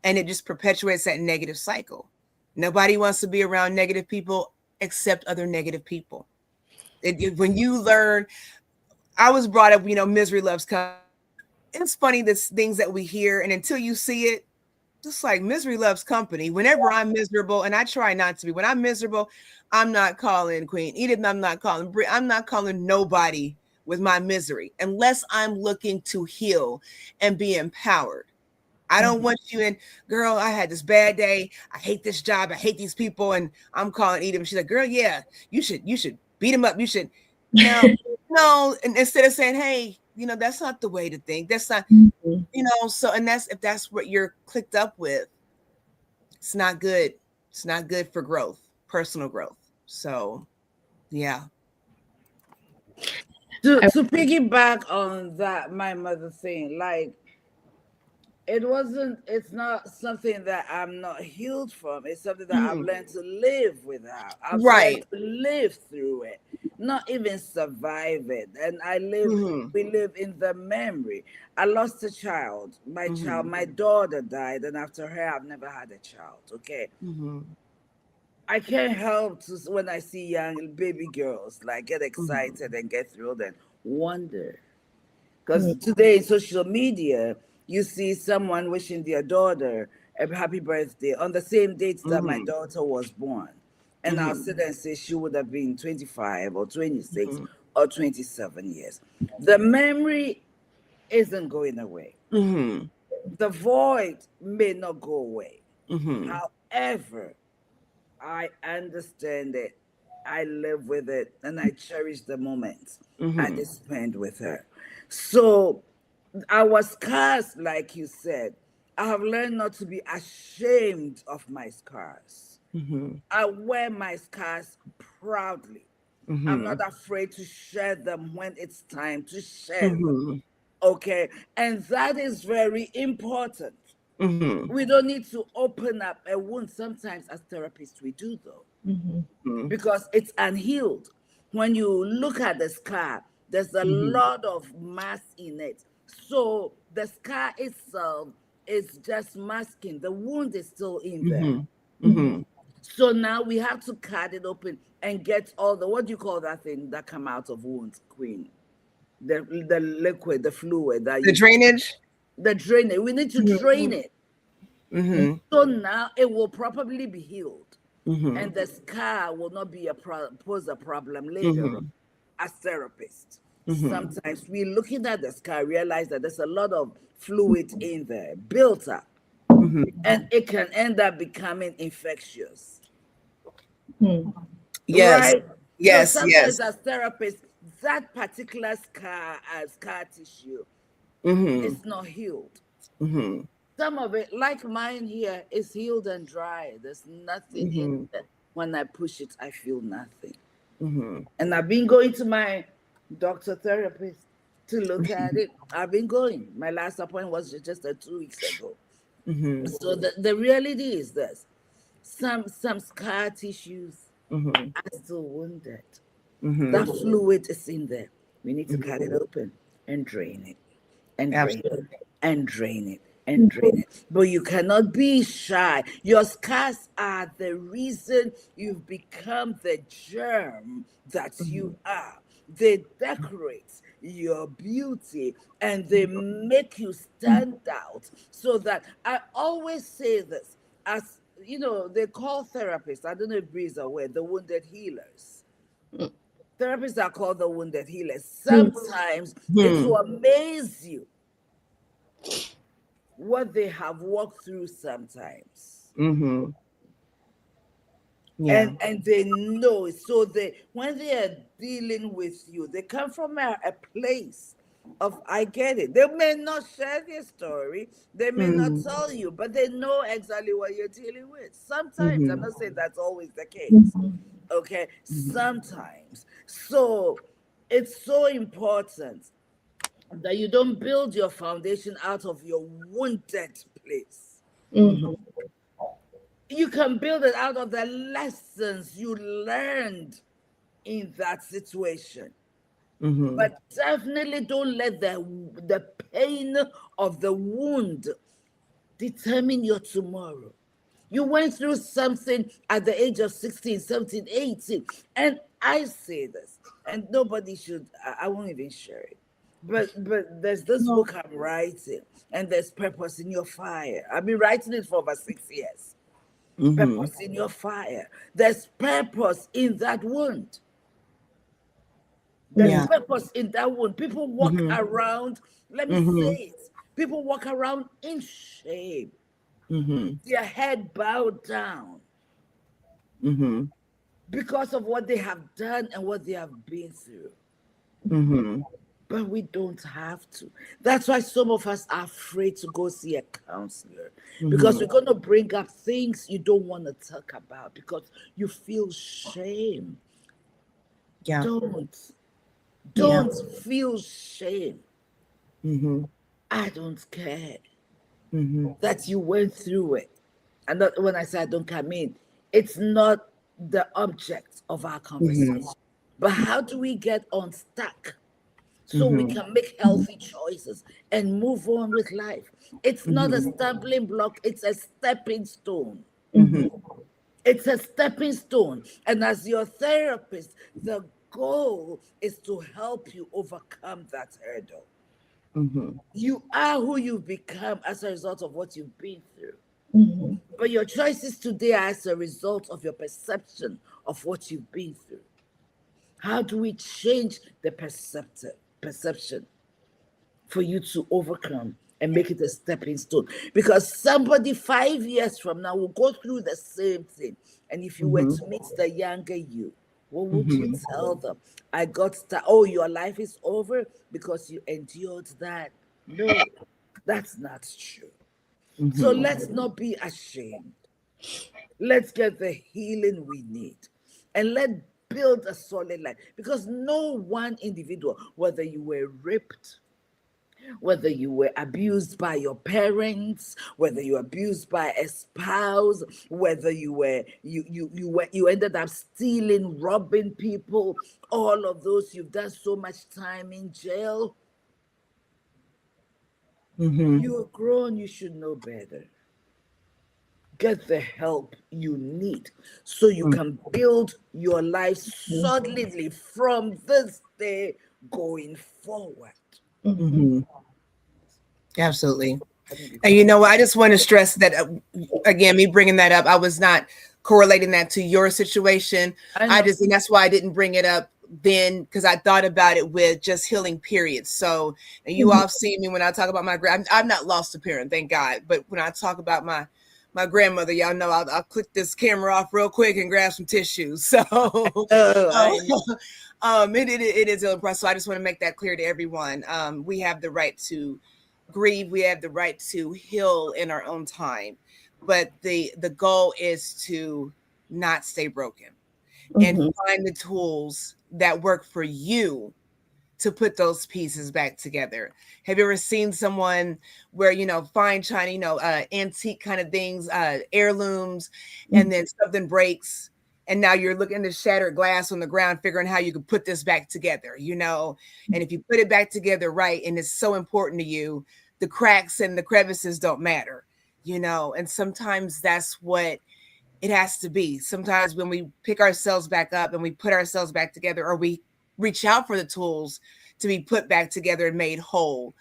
Speaker 1: And it just perpetuates that negative cycle. Nobody wants to be around negative people except other negative people. When you learn, I was brought up, misery loves company. It's funny, this things that we hear, and until you see it, just like misery loves company. Whenever I'm miserable, and I try not to be, when I'm miserable, I'm not calling Queen Edith, I'm not calling Brie, I'm not calling nobody with my misery unless I'm looking to heal and be empowered. I don't want you in, girl, I had this bad day. I hate this job. I hate these people. And I'm calling Edith. And she's like, girl, yeah, you should beat him up. You should. No. And instead of saying, hey, that's not the way to think. That's not, so, and if that's what you're clicked up with, it's not good. It's not good for growth, personal growth. So, yeah.
Speaker 2: To piggyback on that, my mother saying, like, it's not something that I'm not healed from. It's something that I've learned to live without. I've learned to live through it, not even survive it. And we live in the memory. I lost a child. My daughter died, and after her, I've never had a child. Okay. I can't help to, when I see young baby girls, like, get excited and get thrilled and wonder. Because today, social media, you see someone wishing their daughter a happy birthday on the same date that my daughter was born. And I'll sit there and say she would have been 25 or 26 or 27 years. The memory isn't going away. The void may not go away. However, I understand it I live with it and I cherish the moments I
Speaker 1: Mhm.
Speaker 2: did spend with her. So our scars, like you said, I have learned not to be ashamed of my scars.
Speaker 1: Mhm.
Speaker 2: I wear my scars proudly. I'm not
Speaker 1: Mhm.
Speaker 2: afraid to share them when it's time to share them.
Speaker 1: Mhm.
Speaker 2: Okay. And that is very important.
Speaker 1: Mhm.
Speaker 2: We don't need to open up a wound. Sometimes, as therapists, we do, though,
Speaker 1: Mhm.
Speaker 2: because it's unhealed. When you look at the scar, there's a
Speaker 1: Mhm.
Speaker 2: lot of mass in it. So the scar itself is just masking. The wound is still in there.
Speaker 1: Mhm. Mhm.
Speaker 2: So now we have to cut it open and get all the, what do you call that thing that come out of wounds, Queen? The liquid, the fluid that
Speaker 1: The
Speaker 2: you,
Speaker 1: drainage.
Speaker 2: the drainage. We need to drain it.
Speaker 1: Mhm.
Speaker 2: So now it will probably be healed.
Speaker 1: Mhm.
Speaker 2: And the scar will not be pose a problem later on.
Speaker 1: Mhm.
Speaker 2: As therapists,
Speaker 1: Mhm.
Speaker 2: sometimes we looking at the scar, realize that there's a lot of fluid in there built up,
Speaker 1: Mhm.
Speaker 2: and it can end up becoming infectious.
Speaker 1: Yes.
Speaker 2: Right? So
Speaker 1: Yes.
Speaker 2: sometimes
Speaker 1: Yes.
Speaker 2: as therapists, that particular scar as scar tissue
Speaker 1: Mhm.
Speaker 2: is not healed.
Speaker 1: Mhm.
Speaker 2: Some of it, like mine here, is healed and dry. There's nothing in
Speaker 1: Mhm.
Speaker 2: it. When I push it, I feel nothing.
Speaker 1: Mhm.
Speaker 2: And I've been going to my doctor therapist to look at it. I've been going. My last appointment was just 2 weeks ago.
Speaker 1: Mhm.
Speaker 2: So the reality is this: some scar tissues
Speaker 1: Mhm.
Speaker 2: are still wounded. That
Speaker 1: Mhm.
Speaker 2: fluid is in there. We need to cut it
Speaker 1: Mhm.
Speaker 2: open and drain it and drain it
Speaker 1: Absolutely.
Speaker 2: and drain it and drain it. But you cannot be shy. Your scars are the reason you've become the germ that you
Speaker 1: Mhm.
Speaker 2: are. They decorate your beauty and they make you stand out. So that I always say this, as you know, they call therapists, I don't know if Bree's aware, the wounded healers. Therapists are called the wounded healers. Sometimes it will
Speaker 1: Mhm.
Speaker 2: amaze you what they have walked through sometimes.
Speaker 1: Mhm. Yeah.
Speaker 2: And they know it. So they, when they are dealing with you, they come from a place of, I get it. They may not share their story, they may not
Speaker 1: Mhm.
Speaker 2: tell you, but they know exactly what you're dealing with. Sometimes, I'm
Speaker 1: Mhm.
Speaker 2: not saying that's always the case. Okay,
Speaker 1: Mhm.
Speaker 2: sometimes. So it's so important that you don't build your foundation out of your wounded place.
Speaker 1: Mhm.
Speaker 2: You can build it out of the lessons you learned in that situation.
Speaker 1: Mhm.
Speaker 2: But definitely don't let the pain of the wound determine your tomorrow. You went through something at the age of 16, 17, 18. And I say this, and nobody should, I won't even share it. But there's this
Speaker 1: No.
Speaker 2: book I'm writing, and there's purpose in your fire. I've been writing it for over 6 years.
Speaker 1: Mhm.
Speaker 2: Purpose in your fire. There's purpose in that wound. There's
Speaker 1: Yeah.
Speaker 2: purpose in that wound. People walk
Speaker 1: Mhm.
Speaker 2: around, let me
Speaker 1: Mhm.
Speaker 2: say it. People walk around in shame,
Speaker 1: Mhm.
Speaker 2: their head bowed down
Speaker 1: Mhm.
Speaker 2: because of what they have done and what they have been through.
Speaker 1: Mhm.
Speaker 2: But we don't have to. That's why some of us are afraid to go see a counselor, because we're
Speaker 1: Mhm.
Speaker 2: going to bring up things you don't want to talk about because you feel shame.
Speaker 1: Yeah.
Speaker 2: Don't.
Speaker 1: Yeah.
Speaker 2: Don't feel shame.
Speaker 1: Mhm.
Speaker 2: I don't care
Speaker 1: Mhm.
Speaker 2: that you went through it. And that, when I say I don't care, I mean it's not the object of our
Speaker 1: Mhm.
Speaker 2: conversation. But how do we get unstuck so we
Speaker 1: Mhm.
Speaker 2: can make healthy choices and move on with life? It's not a
Speaker 1: Mhm.
Speaker 2: stumbling block, it's a stepping stone.
Speaker 1: Mhm.
Speaker 2: It's a stepping stone. And as your therapist, the goal is to help you overcome that hurdle.
Speaker 1: Mhm.
Speaker 2: You are who you've become as a result of what you've been through. But your choices today are as a result of your perception of what you've been through. How do we change the perception for you to overcome and make it a stepping stone? Because somebody 5 years from now will go through the same thing. And if you were
Speaker 1: Mhm.
Speaker 2: to meet the younger you, What would you
Speaker 1: Mhm.
Speaker 2: tell them? I got oh, your life is over because you endured that. No, that's not true. So
Speaker 1: Mhm.
Speaker 2: let's not be ashamed. Let's get the healing we need. And let build a solid life. Because no one individual, whether you were raped, whether you were abused by your parents, whether you were abused by a spouse, whether you ended up stealing, robbing people, all of those, you've done so much time in jail.
Speaker 1: Mhm.
Speaker 2: You're grown, you should know better. Get the help you need so you can build your life solidly from this day going forward.
Speaker 1: Mhm. Absolutely.
Speaker 2: Let me be
Speaker 1: And you
Speaker 2: quiet.
Speaker 1: know, I just want to stress that again, me bringing that up, I was not correlating that to your situation.
Speaker 2: I
Speaker 1: I
Speaker 2: know.
Speaker 1: just, and that's why I didn't bring it up then, because I thought about it with just healing periods. So, and you all have seen me when I talk about my I've not lost a parent, thank God. But when I talk about my grandmother, y'all know I'll click this camera off real quick and grab some tissues. So,
Speaker 2: I know.
Speaker 1: it is impressive. So I just want to make that clear to everyone. We have the right to grieve. We have the right to heal in our own time, but the goal is to not stay broken and
Speaker 3: Mhm.
Speaker 1: find the tools that work for you to put those pieces back together. Have you ever seen someone where, fine china, antique kind of things, heirlooms, and then something breaks, and now you're looking at the shattered glass on the ground, figuring how you could put this back together, and if you put it back together right, and it's so important to you, the cracks and the crevices don't matter, and sometimes that's what it has to be. Sometimes when we pick ourselves back up and we put ourselves back together, or we reach out for the tools to be put back together and made whole,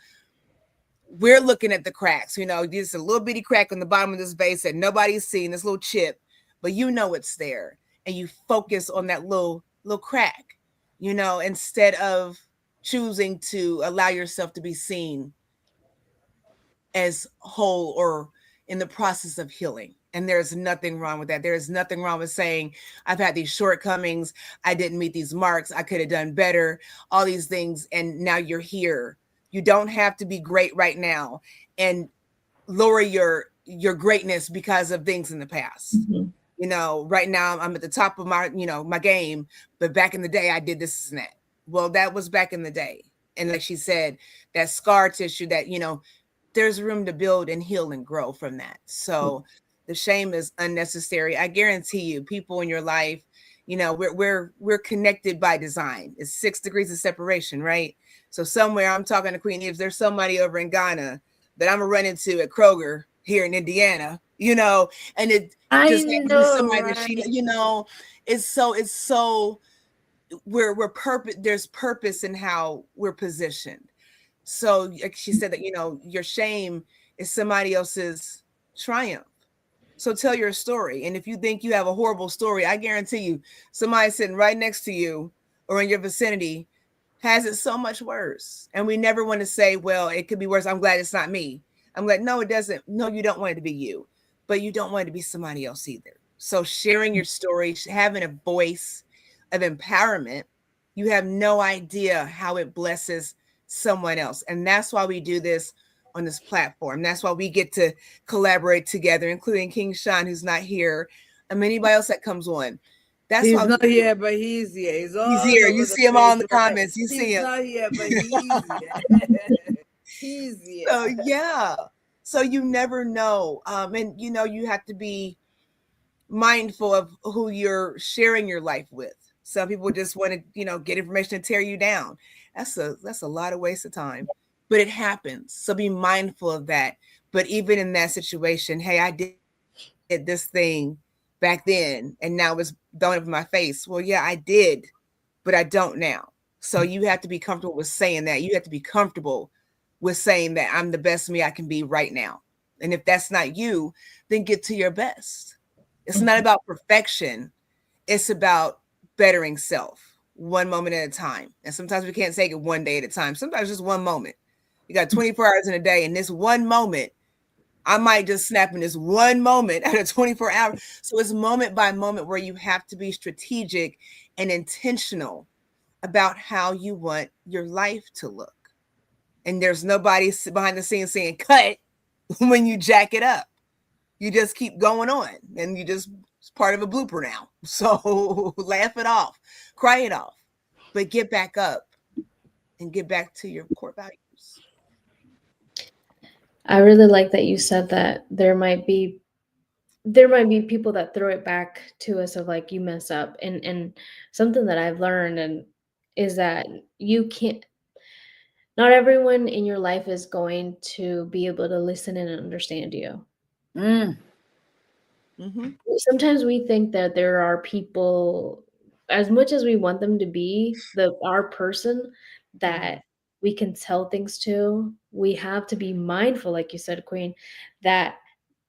Speaker 1: we're looking at the cracks. There's a little bitty crack on the bottom of this vase that nobody's seen, this little chip, but it's there. And you focus on that little crack, instead of choosing to allow yourself to be seen as whole or in the process of healing. And there's nothing wrong with that. There's nothing wrong with saying, I've had these shortcomings. I didn't meet these marks. I could have done better, all these things. And now you're here. You don't have to be great right now and lower your greatness because of things in the past. Right now I'm at the top of my game, but back in the day I did this and that. Well, that was back in the day. And like she said, that scar tissue that, there's room to build and heal and grow from that. So the shame is unnecessary. I guarantee you, people in your life, we're connected by design. It's 6 degrees of separation, right? So somewhere, I'm talking to Queen Eve, there's somebody over in Ghana that I'm gonna run into at Kroger here in Indiana, and it
Speaker 3: I
Speaker 1: just happens to be
Speaker 3: know,
Speaker 1: somebody that
Speaker 3: right?
Speaker 1: it's so we're purpose. There's purpose in how we're positioned. So like she said that, your shame is somebody else's triumph. So tell your story. And if you think you have a horrible story, I guarantee you somebody sitting right next to you or in your vicinity has it so much worse. And we never want to say, well, it could be worse. I'm glad it's not me. I'm like, no, it doesn't. No, you don't want it to be you, but you don't want it to be somebody else either. So sharing your story, having a voice of empowerment, you have no idea how it blesses someone else. And that's why we do this on this platform. That's why we get to collaborate together, including King Sean, who's not here, and anybody else that comes on. That's
Speaker 2: He's
Speaker 1: why
Speaker 2: not here, but he's here. He's
Speaker 1: he's
Speaker 2: all
Speaker 1: here. You
Speaker 2: over the
Speaker 1: see him all in
Speaker 2: place.
Speaker 1: the
Speaker 2: But
Speaker 1: comments. You see
Speaker 2: he's
Speaker 1: him.
Speaker 2: not here, but he's here. He's here.
Speaker 1: So yeah. So you never know. And you have to be mindful of who you're sharing your life with. Some people just want to, get information and tear you down. That's a lot of waste of time. But it happens. So be mindful of that. But even in that situation, hey, I did this thing back then and now it's thrown up in my face. Well, yeah, I did, but I don't now. So you have to be comfortable with saying that. You have to be comfortable with saying that I'm the best me I can be right now. And if that's not you, then get to your best. It's not about perfection. It's about bettering self one moment at a time. And sometimes we can't take it one day at a time. Sometimes just one moment. You got 24 hours in a day, and this one moment I might just snap in this one moment out of 24 hours. So it's moment by moment where you have to be strategic and intentional about how you want your life to look. And there's nobody behind the scenes saying cut when you jack it up. You just keep going on, and it's part of a blooper now. So laugh it off, cry it off, but get back up and get back to your core values.
Speaker 3: I really like that you said that there might be people that throw it back to us of like you mess up, and something that I've learned and is that you can't, not everyone in your life is going to be able to listen and understand you.
Speaker 2: Mm.
Speaker 1: Mm-hmm.
Speaker 3: Sometimes we think that there are people, as much as we want them to be our person that we can tell things to, we have to be mindful, like you said, Queen, that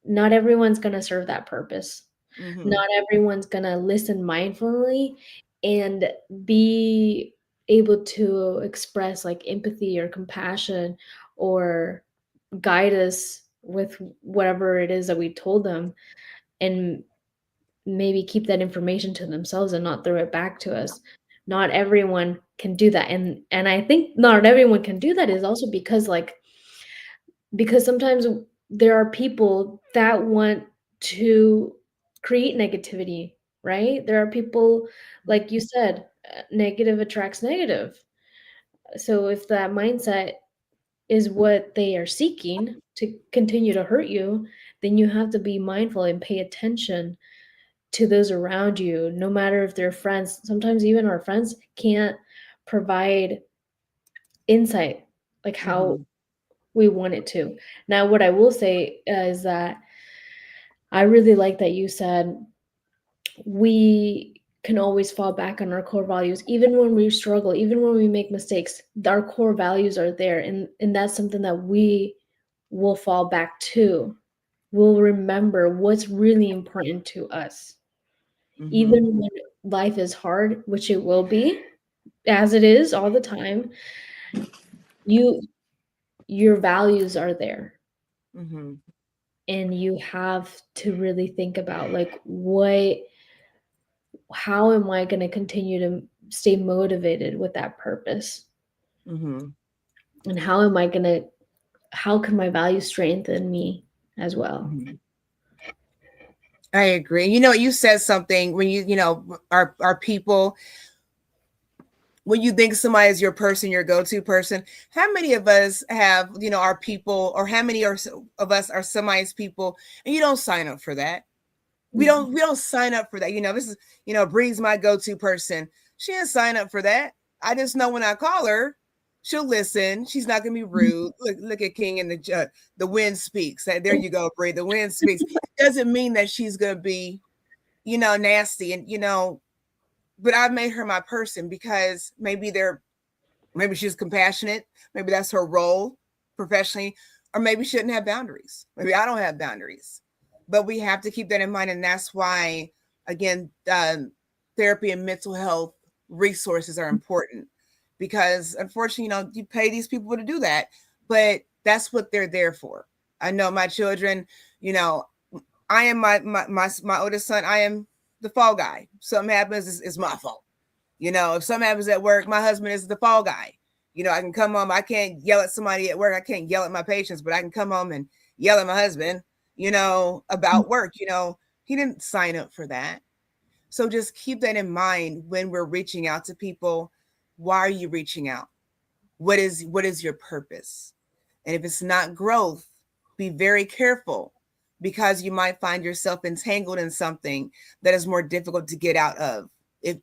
Speaker 3: not everyone's going to serve that purpose.
Speaker 1: Mm-hmm.
Speaker 3: Not everyone's going to listen mindfully and be able to express like empathy or compassion or guide us with whatever it is that we told them, and maybe keep that information to themselves and not throw it back to us. Not everyone can do that. And I think not everyone can do that is also because sometimes there are people that want to create negativity, right? There are people, like you said, negative attracts negative. So if that mindset is what they are seeking to continue to hurt you, then you have to be mindful and pay attention to those around you, no matter if they're friends. Sometimes even our friends can't provide insight like how we want it to. Now, what I will say is that I really like that you said we can always fall back on our core values, even when we struggle, even when we make mistakes. Our core values are there, and that's something that we will fall back to. We'll remember what's really important to us. Even when life is hard, which it will be, as it is all the time, you your values are there.
Speaker 1: Mm-hmm.
Speaker 3: And you have to really think about like how am I going to continue to stay motivated with that purpose?
Speaker 1: Mm-hmm.
Speaker 3: And how can my values strengthen me as well?
Speaker 1: Mm-hmm. I agree. You said something when our people, when you think somebody is your person, your go-to person, how many of us have, our people, or how many of us are somebody's people, and you don't sign up for that? We don't sign up for that. This is, Bree's my go-to person. She didn't sign up for that. I just know when I call her, she'll listen. She's not gonna be rude. Look at King and the wind speaks. There you go, Bree. The wind speaks. Doesn't mean that she's gonna be, nasty, and but I've made her my person because maybe she's compassionate. Maybe that's her role professionally, or maybe she shouldn't have boundaries. Maybe I don't have boundaries, but we have to keep that in mind. And that's why, again, therapy and mental health resources are important, because unfortunately, you pay these people to do that, but that's what they're there for. I know my children, I am my oldest son. I am the fall guy. Something happens, it's my fault. If something happens at work, my husband is the fall guy. I can come home. I can't yell at somebody at work. I can't yell at my patients, but I can come home and yell at my husband, about work. He didn't sign up for that. So just keep that in mind when we're reaching out to people. Why are you reaching out? What is your purpose? And if it's not growth, be very careful, because you might find yourself entangled in something that is more difficult to get out of, if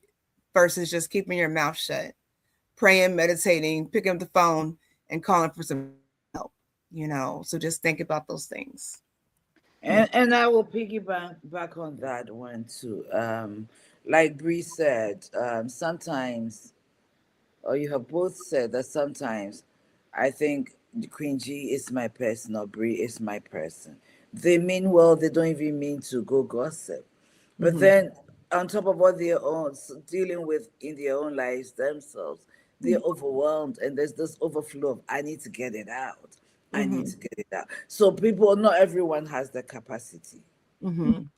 Speaker 1: versus just keeping your mouth shut, praying, meditating, picking up the phone and calling for some help. So just think about those things.
Speaker 2: And I will piggyback back on that one too. Like Bree said, sometimes, or you have both said that sometimes I think the Queen G is my person or Bree is my person. They mean well, they don't even mean to go gossip. But then on top of what they're dealing with in their own lives themselves, they're overwhelmed, and there's this overflow of I need to get it out. I need
Speaker 1: Mhm.
Speaker 2: to get it out. So people, not everyone has the capacity.
Speaker 1: Mhm.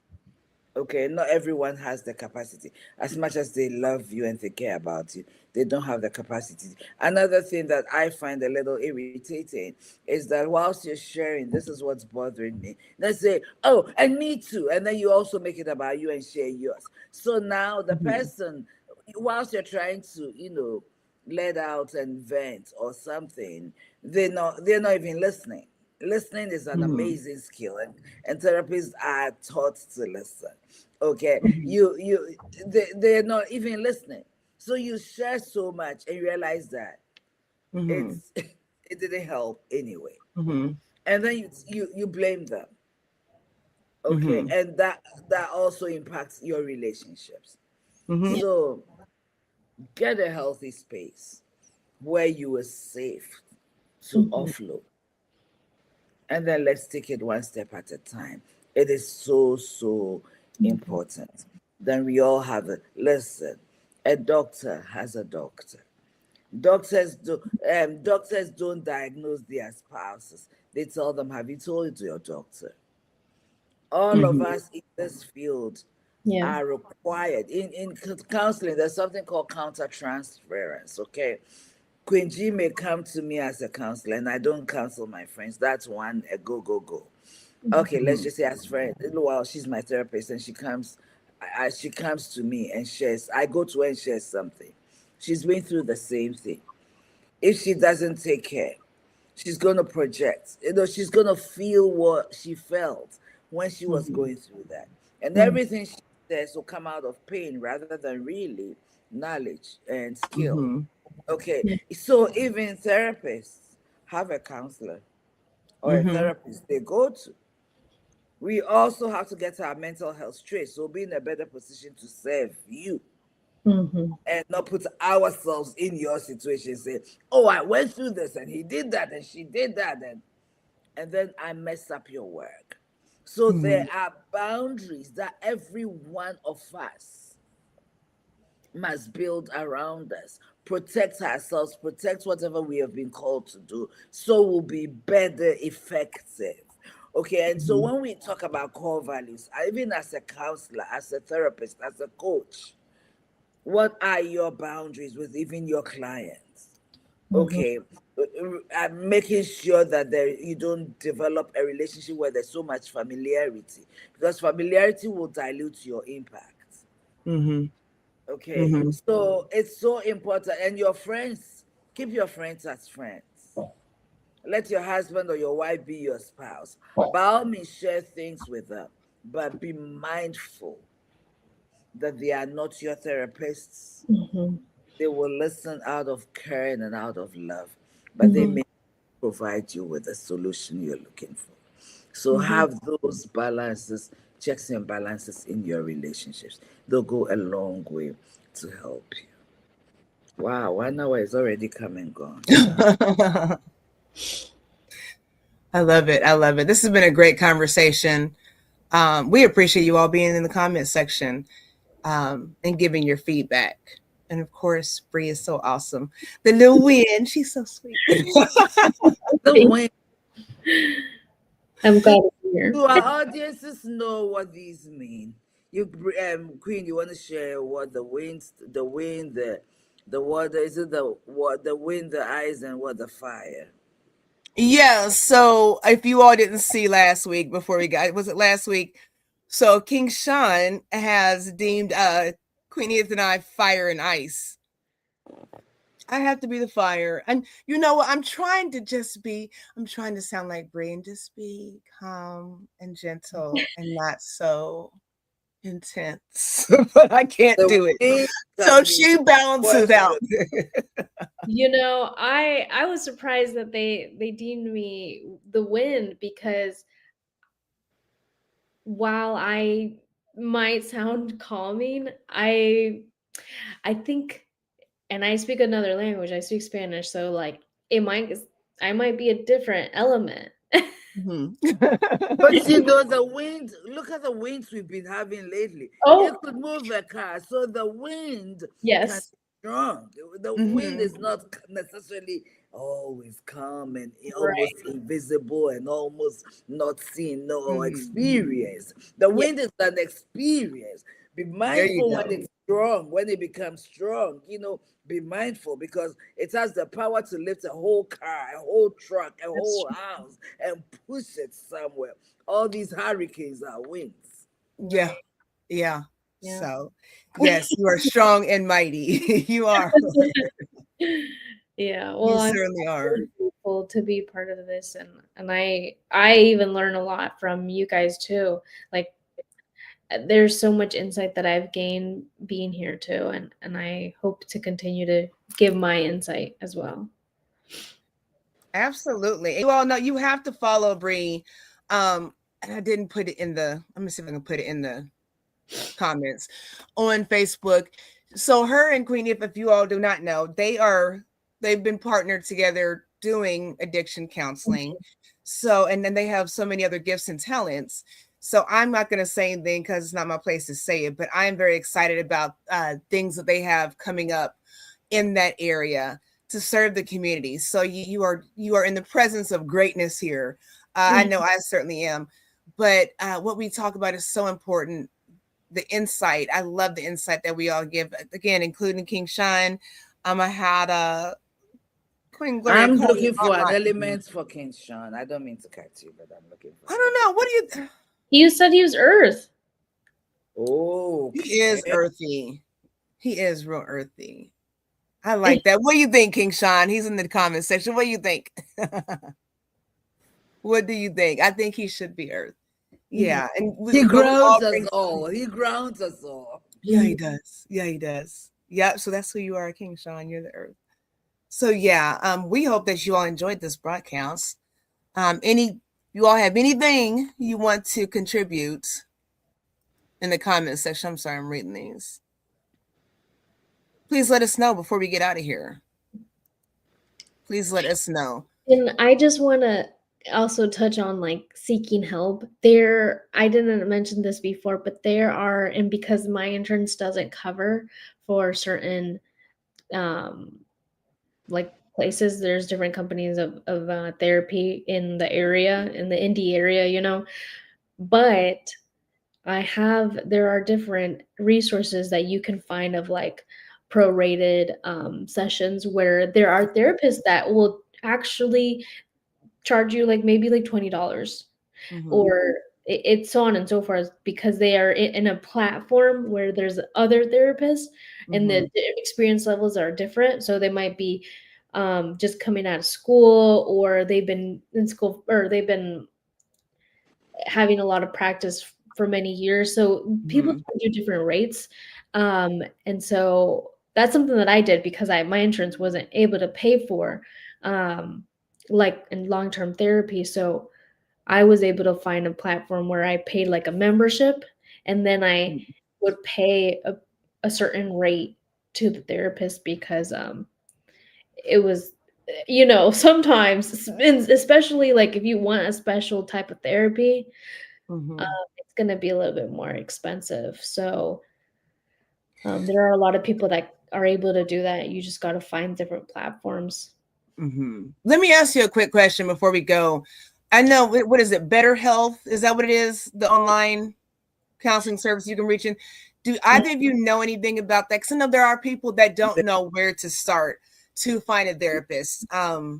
Speaker 2: Okay, not everyone has the capacity. As much as they love you and they care about you, they don't have the capacity. Another thing that I find a little irritating is that whilst you're sharing, this is what's bothering me. Let's say, oh, and me too. And then you also make it about you and share yours. So now the
Speaker 1: Mhm.
Speaker 2: person, whilst you're trying to, let out and vent or something, they're not even listening. Listening is an
Speaker 1: Mhm.
Speaker 2: amazing skill, and therapists are taught to listen. Okay,
Speaker 1: Mhm.
Speaker 2: they're not even listening. So you share so much and realize that
Speaker 1: Mhm.
Speaker 2: it's it didn't help anyway,
Speaker 1: Mhm.
Speaker 2: and then you blame them. Okay,
Speaker 1: Mhm.
Speaker 2: and that also impacts your relationships.
Speaker 1: Mhm.
Speaker 2: So get a healthy space where you are safe to
Speaker 3: Mhm.
Speaker 2: offload, and then let's take it one step at a time. It is so, so
Speaker 3: Mhm.
Speaker 2: important. Then we all have it. Listen, a doctor has a doctor. Doctors don't diagnose their spouses. They tell them, "Have you told your doctor?" All of
Speaker 1: Mhm.
Speaker 2: us in this field
Speaker 3: Yeah.
Speaker 2: are required in counseling. There's something called countertransference. Okay, Queen G may come to me as a counselor, and I don't counsel my friends. That's one a go go go. Okay, let's
Speaker 1: Mhm.
Speaker 2: just say as friend. Well, she's my therapist, and she comes to me and shares. I go to her and share something. She's been through the same thing. If she doesn't take care, she's gonna project. She's gonna feel what she felt when she was
Speaker 1: Mhm.
Speaker 2: going through that, and
Speaker 3: Mhm.
Speaker 2: everything she says will come out of pain rather than really knowledge and skill.
Speaker 1: Mhm.
Speaker 2: Okay,
Speaker 3: Yeah.
Speaker 2: so even therapists have a counselor or a
Speaker 1: Mhm.
Speaker 2: therapist they go to. We also have to get our mental health straight, so be in a better position to serve you
Speaker 3: Mhm.
Speaker 2: and not put ourselves in your situation. Say, "Oh, I went through this, and he did that, and she did that, and then I mess up your work." So there
Speaker 1: Mhm.
Speaker 2: are boundaries that every one of us must build around us, protect ourselves, protect whatever we have been called to do, so we'll be better effective. Okay, and so
Speaker 1: Mhm.
Speaker 2: when we talk about core values, even as a counselor, as a therapist, as a coach, what are your boundaries with even your clients?
Speaker 3: Mhm.
Speaker 2: Okay, making sure that you don't develop a relationship where there's so much familiarity, because familiarity will dilute your impact.
Speaker 1: Mhm.
Speaker 2: Okay,
Speaker 1: Mhm.
Speaker 2: so it's so important. And your friends, keep your friends as friends. Let your husband or your wife be your spouse. By all means, share things with them, but be mindful that they are not your therapists.
Speaker 3: Mhm.
Speaker 2: They will listen out of care and out of love, but they
Speaker 3: Mhm.
Speaker 2: may provide you with the solution you're looking for. So
Speaker 1: Mhm.
Speaker 2: have those balances, checks and balances in your relationships. They'll go a long way to help you. Wow, 1 hour is already come and gone.
Speaker 1: I love it. I love it. This has been a great conversation. We appreciate you all being in the comment section and giving your feedback. And of course, Bree is so awesome. The little Win, she's so sweet.
Speaker 2: The
Speaker 3: Thank-
Speaker 2: wind.
Speaker 3: I'm glad to be here.
Speaker 2: Do our audiences know what these mean? You, Queen, you want to share what the water? Is it the wind, the eyes, and what the fire?
Speaker 1: Yeah. So if you all didn't see last week before we got, was it last week? So King Sean has deemed Queen Edith and I fire and ice. I have to be the fire. And you know what? I'm trying to sound like Brie and just be calm and gentle and not so intense. But I can't
Speaker 2: The
Speaker 1: do it.
Speaker 2: wind
Speaker 1: So
Speaker 2: can be
Speaker 1: she balances out.
Speaker 2: boisterous.
Speaker 3: I was surprised that they deemed me the wind because while I might sound calming, I think, and I speak another language. I speak Spanish, so like it might I might be a different element.
Speaker 1: Mhm.
Speaker 2: But the wind, look at the winds we've been having lately. It
Speaker 3: Oh,
Speaker 2: could move a car. So the wind can
Speaker 3: yes.
Speaker 2: be strong. The wind
Speaker 1: Mhm.
Speaker 2: is not necessarily always calm and
Speaker 3: Right.
Speaker 2: almost invisible and almost not seen nor
Speaker 1: Mhm.
Speaker 2: experienced. The
Speaker 3: Yeah.
Speaker 2: wind is an experience. Be
Speaker 1: There you
Speaker 2: mindful when
Speaker 1: go.
Speaker 2: it's strong, when it becomes strong, be mindful because it has the power to lift a whole car, a whole truck, a
Speaker 3: That's
Speaker 2: whole house, and push it somewhere. All these hurricanes are winds.
Speaker 1: Yeah.
Speaker 3: right.
Speaker 1: Yeah.
Speaker 3: Yeah.
Speaker 1: So, yes, you are strong and mighty. You are.
Speaker 3: Yeah.
Speaker 1: You
Speaker 3: Well, I'm
Speaker 1: certainly are.
Speaker 3: really grateful to be part of this, and I even learn a lot from you guys too. Like, there's so much insight that I've gained being here too, and I hope to continue to give my insight as well.
Speaker 1: Absolutely. You all know you have to follow Bree. And I didn't put it in the, let me see if I can put it in the comments on Facebook. So her and Queen, if you all do not know, they've been partnered together doing addiction counseling. So, and then they have so many other gifts and talents. So I'm not going to say anything because it's not my place to say it, but I am very excited about things that they have coming up in that area to serve the community. So you are in the presence of greatness here. I know I certainly am. But what we talk about is so important. The insight. I love the insight that we all give. Again, including King Shine. I had Queen Gloria
Speaker 2: I'm
Speaker 1: call me
Speaker 2: looking for
Speaker 1: Aunt
Speaker 2: an
Speaker 1: Monty.
Speaker 2: element for King Sean. I don't mean to cut you, but I'm looking for
Speaker 1: I don't
Speaker 2: something.
Speaker 1: know. What do you?
Speaker 3: You said he was Earth.
Speaker 1: He is
Speaker 2: Okay.
Speaker 1: earthy. He is real earthy. I like that. What do you think, King Sean? He's in the comment section. What do you think? What do you think? I think he should be Earth. Yeah, and
Speaker 2: He
Speaker 1: but we
Speaker 2: grounds
Speaker 1: all
Speaker 2: us
Speaker 1: bring.
Speaker 2: all. He grounds us all.
Speaker 1: Yeah, he does. Yeah, he does. Yeah, so that's who you are, King Sean. You're the Earth. So yeah, we hope that you all enjoyed this broadcast. Any you all have anything you want to contribute in the comment section? I'm sorry, I'm reading these. Please let us know before we get out of here. Please let us know.
Speaker 3: And I just want to also touch on like seeking help. There, I didn't mention this before, but there are, and because my insurance doesn't cover for certain um like places, there's different companies of therapy in the area, in the Indy area, but there are different resources that you can find of like prorated sessions where there are therapists that will actually charge you like maybe like $20,
Speaker 1: Mhm.
Speaker 3: or it's so on and so forth, because they are in a platform where there's other therapists and
Speaker 1: Mhm.
Speaker 3: the experience levels are different. So they might be just coming out of school, or they've been in school, or they've been having a lot of practice for many years. So people
Speaker 1: Mhm.
Speaker 3: charge you different rates. And so that's something that I did because my insurance wasn't able to pay for um, like in long-term therapy. So I was able to find a platform where I paid like a membership, and then I
Speaker 1: Mhm.
Speaker 3: would pay a certain rate to the therapist, because it was, sometimes, especially like if you want a special type of therapy,
Speaker 1: Mhm.
Speaker 3: it's going to be a little bit more expensive. So there are a lot of people that are able to do that. You just got to find different platforms.
Speaker 1: Mhm. Let me ask you a quick question before we go. I know what is it? Better Health? Is that what it is? The online counseling service you can reach in. Do either of you know anything about that? Because I know there are people that don't know where to start to find a therapist.
Speaker 3: Better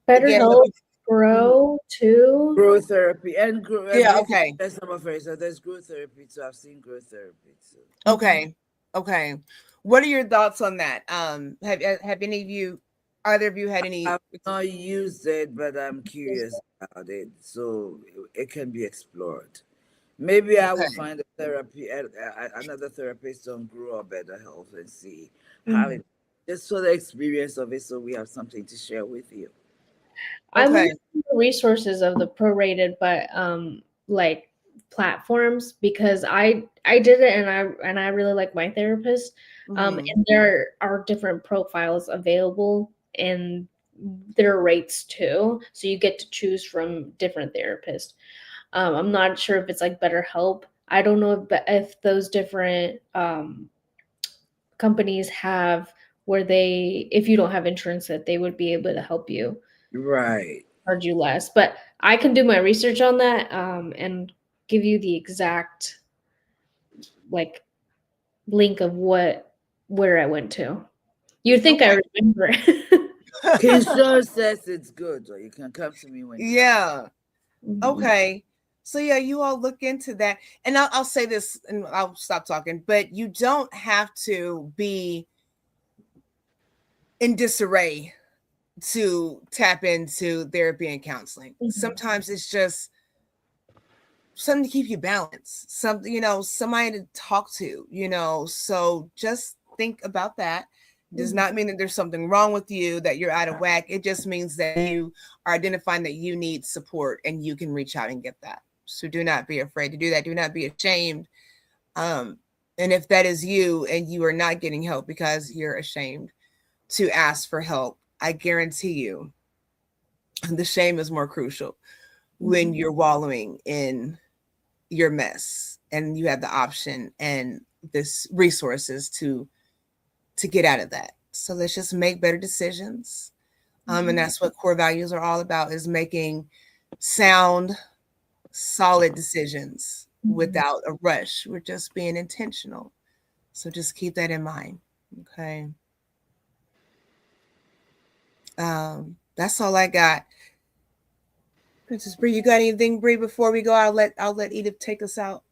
Speaker 1: Again,
Speaker 3: Help,
Speaker 1: mhm.
Speaker 3: Grow too.
Speaker 2: Growth therapy and
Speaker 1: Yeah,
Speaker 2: briefly,
Speaker 1: okay.
Speaker 2: there's some of it. So there's growth therapy too. I've seen growth therapy too.
Speaker 3: Mhm.
Speaker 1: Okay. Okay. What are your thoughts on that? Have any of you, either of you had any?
Speaker 2: I've not used it, but I'm curious about it. So it can be explored. Maybe I will
Speaker 1: Okay.
Speaker 2: find a therapy, another therapist on Grow or Better Health and see how
Speaker 3: Mhm.
Speaker 2: it, just for the experience of it, so we have something to share with you.
Speaker 3: I'm
Speaker 1: Okay.
Speaker 3: looking at the resources of the prorated, but like platforms, because I did it, and I really like my therapist.
Speaker 1: Mhm.
Speaker 3: And there are different profiles available, and there are rates too. So you get to choose from different therapists. I'm not sure if it's like BetterHelp. I don't know if those different companies have where they, if you don't have insurance, that they would be able to help you,
Speaker 2: Right.
Speaker 3: charge you less. But I can do my research on that, and give you the exact like link of where I went to. You'd think I remember.
Speaker 2: Kinshaw says it's good, or you can come to me when you
Speaker 1: Yeah.
Speaker 3: Mhm.
Speaker 1: Okay. So yeah, you all look into that. And I'll say this and I'll stop talking, but you don't have to be in disarray to tap into therapy and counseling.
Speaker 3: Mhm.
Speaker 1: Sometimes it's just something to keep you balanced, something, somebody to talk to, so just think about that. Does not mean that there's something wrong with you, that you're out of whack. It just means that you are identifying that you need support and you can reach out and get that. So do not be afraid to do that. Do not be ashamed. And if that is you and you are not getting help because you're ashamed to ask for help, I guarantee you the shame is more crucial when you're wallowing in your mess and you have the option and this resources to get out of that. So let's just make better decisions. And that's what core values are all about, is making sound, solid decisions without a rush. We're just being intentional. So just keep that in mind. Okay. That's all I got. Princess Bree, you got anything, Bree, before we go? I'll let Edith take us out.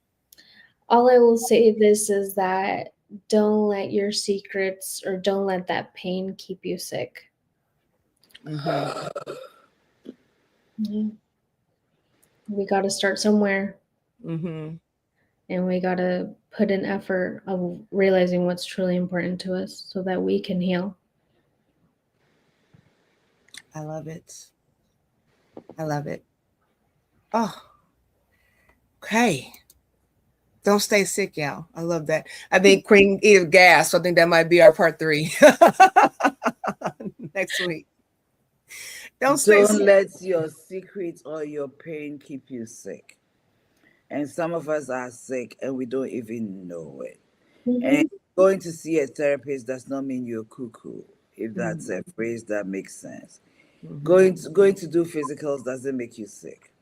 Speaker 3: All I will say this is that don't let your secrets, or don't let that pain keep you sick.
Speaker 1: Mm-hmm.
Speaker 3: Yeah. We got to start somewhere,
Speaker 1: Mm-hmm.
Speaker 3: and we got to put in effort of realizing what's truly important to us so that we can heal.
Speaker 1: I love it. I love it. Oh, okay. Don't stay sick, y'all. I love that. I think Queen Edith gas. So I think that might be our part 3 next week. Don't stay
Speaker 2: Don't
Speaker 1: sick.
Speaker 2: let your secret or your pain keep you sick. And some of us are sick and we don't even know it. And going to see a therapist does not mean you're cuckoo, if that's a phrase that makes sense.
Speaker 1: Mhm.
Speaker 2: Going to do physicals doesn't make you sick,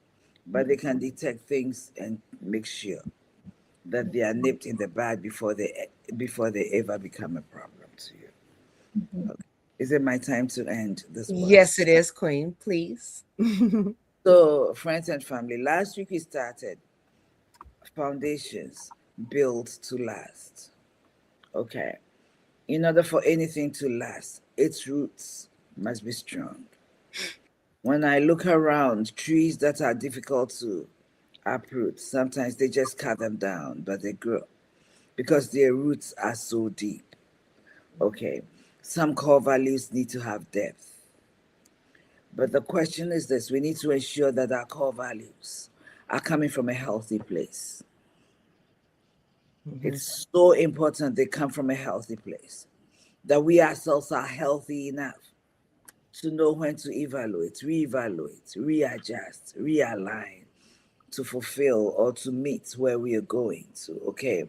Speaker 2: but they can detect things and make sure that they are nipped in the bud before they ever become a problem to you. Okay. Is it my time to end this one?
Speaker 1: Yes, it is, Queen. Please.
Speaker 2: So, friends and family, last week we started foundations built to last. Okay. In order for anything to last, its roots must be strong. When I look around, trees that are difficult to uproot, sometimes they just cut them down, but they grow because their roots are so deep. Okay. Some core values need to have depth. But the question is this: we need to ensure that our core values are coming from a healthy place. It's so important they come from a healthy place, that we ourselves are healthy enough to know when to evaluate, reevaluate, readjust, realign to fulfill or to meet where we are going to. Okay.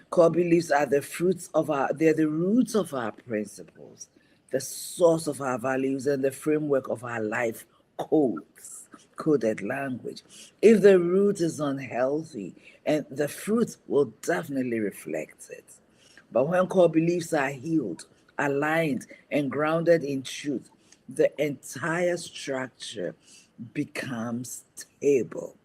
Speaker 2: Core beliefs are they're the roots of our principles, the source of our values, and the framework of our life codes, coded language. If the root is unhealthy, and the fruit will definitely reflect it. But when core beliefs are healed, aligned, and grounded in truth, the entire structure becomes stable.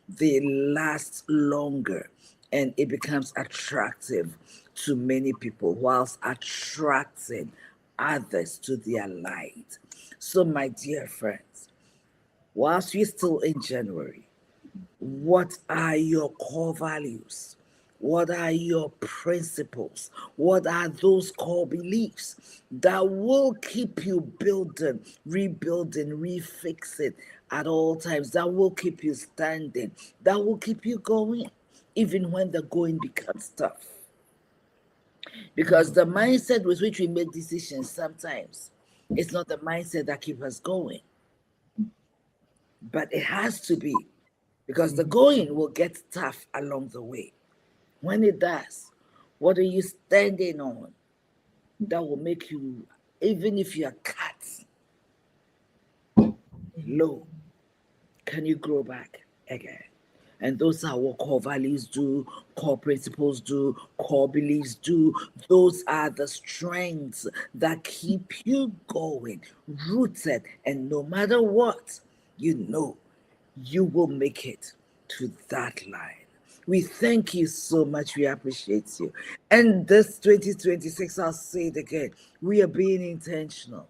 Speaker 2: They last longer and it becomes attractive to many people whilst attracting others to their light. So, my dear friends, whilst we're still in January, what are your core values? What are your principles? What are those core beliefs that will keep you building, rebuilding, refixing at all times? That will keep you standing, that will keep you going, even when the going becomes tough. Because the mindset with which we make decisions sometimes it's not the mindset that keeps us going, but it has to be, because the going will get tough along the way. When it does, what are you standing on? that will make you, even if you're cut low, can you grow back again? And those are what core values do, core principles do, core beliefs do. Those are the strengths that keep you going, rooted. And no matter what, you know you will make it to that line. We thank you so much. We appreciate you. And this 2026, I'll say it again, we are being intentional.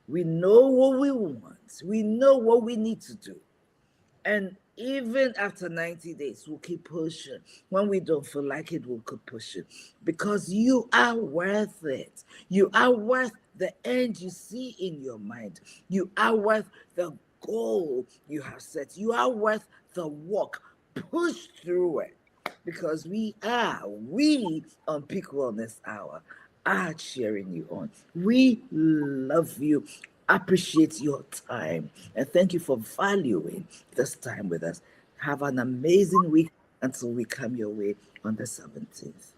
Speaker 2: We know what we want, we know what we need to do. And even after 90 days, we'll keep pushing. When we don't feel like it, we'll keep pushing. Because you are worth it. You are worth the end you see in your mind. You are worth the goal you have set. You are worth the walk. Push through it. Because we on Peak Wellness Hour are cheering you on. We love you, appreciate your time, and thank you for valuing this time with us. Have an amazing week until we come your way on the 17th.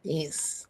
Speaker 1: Peace.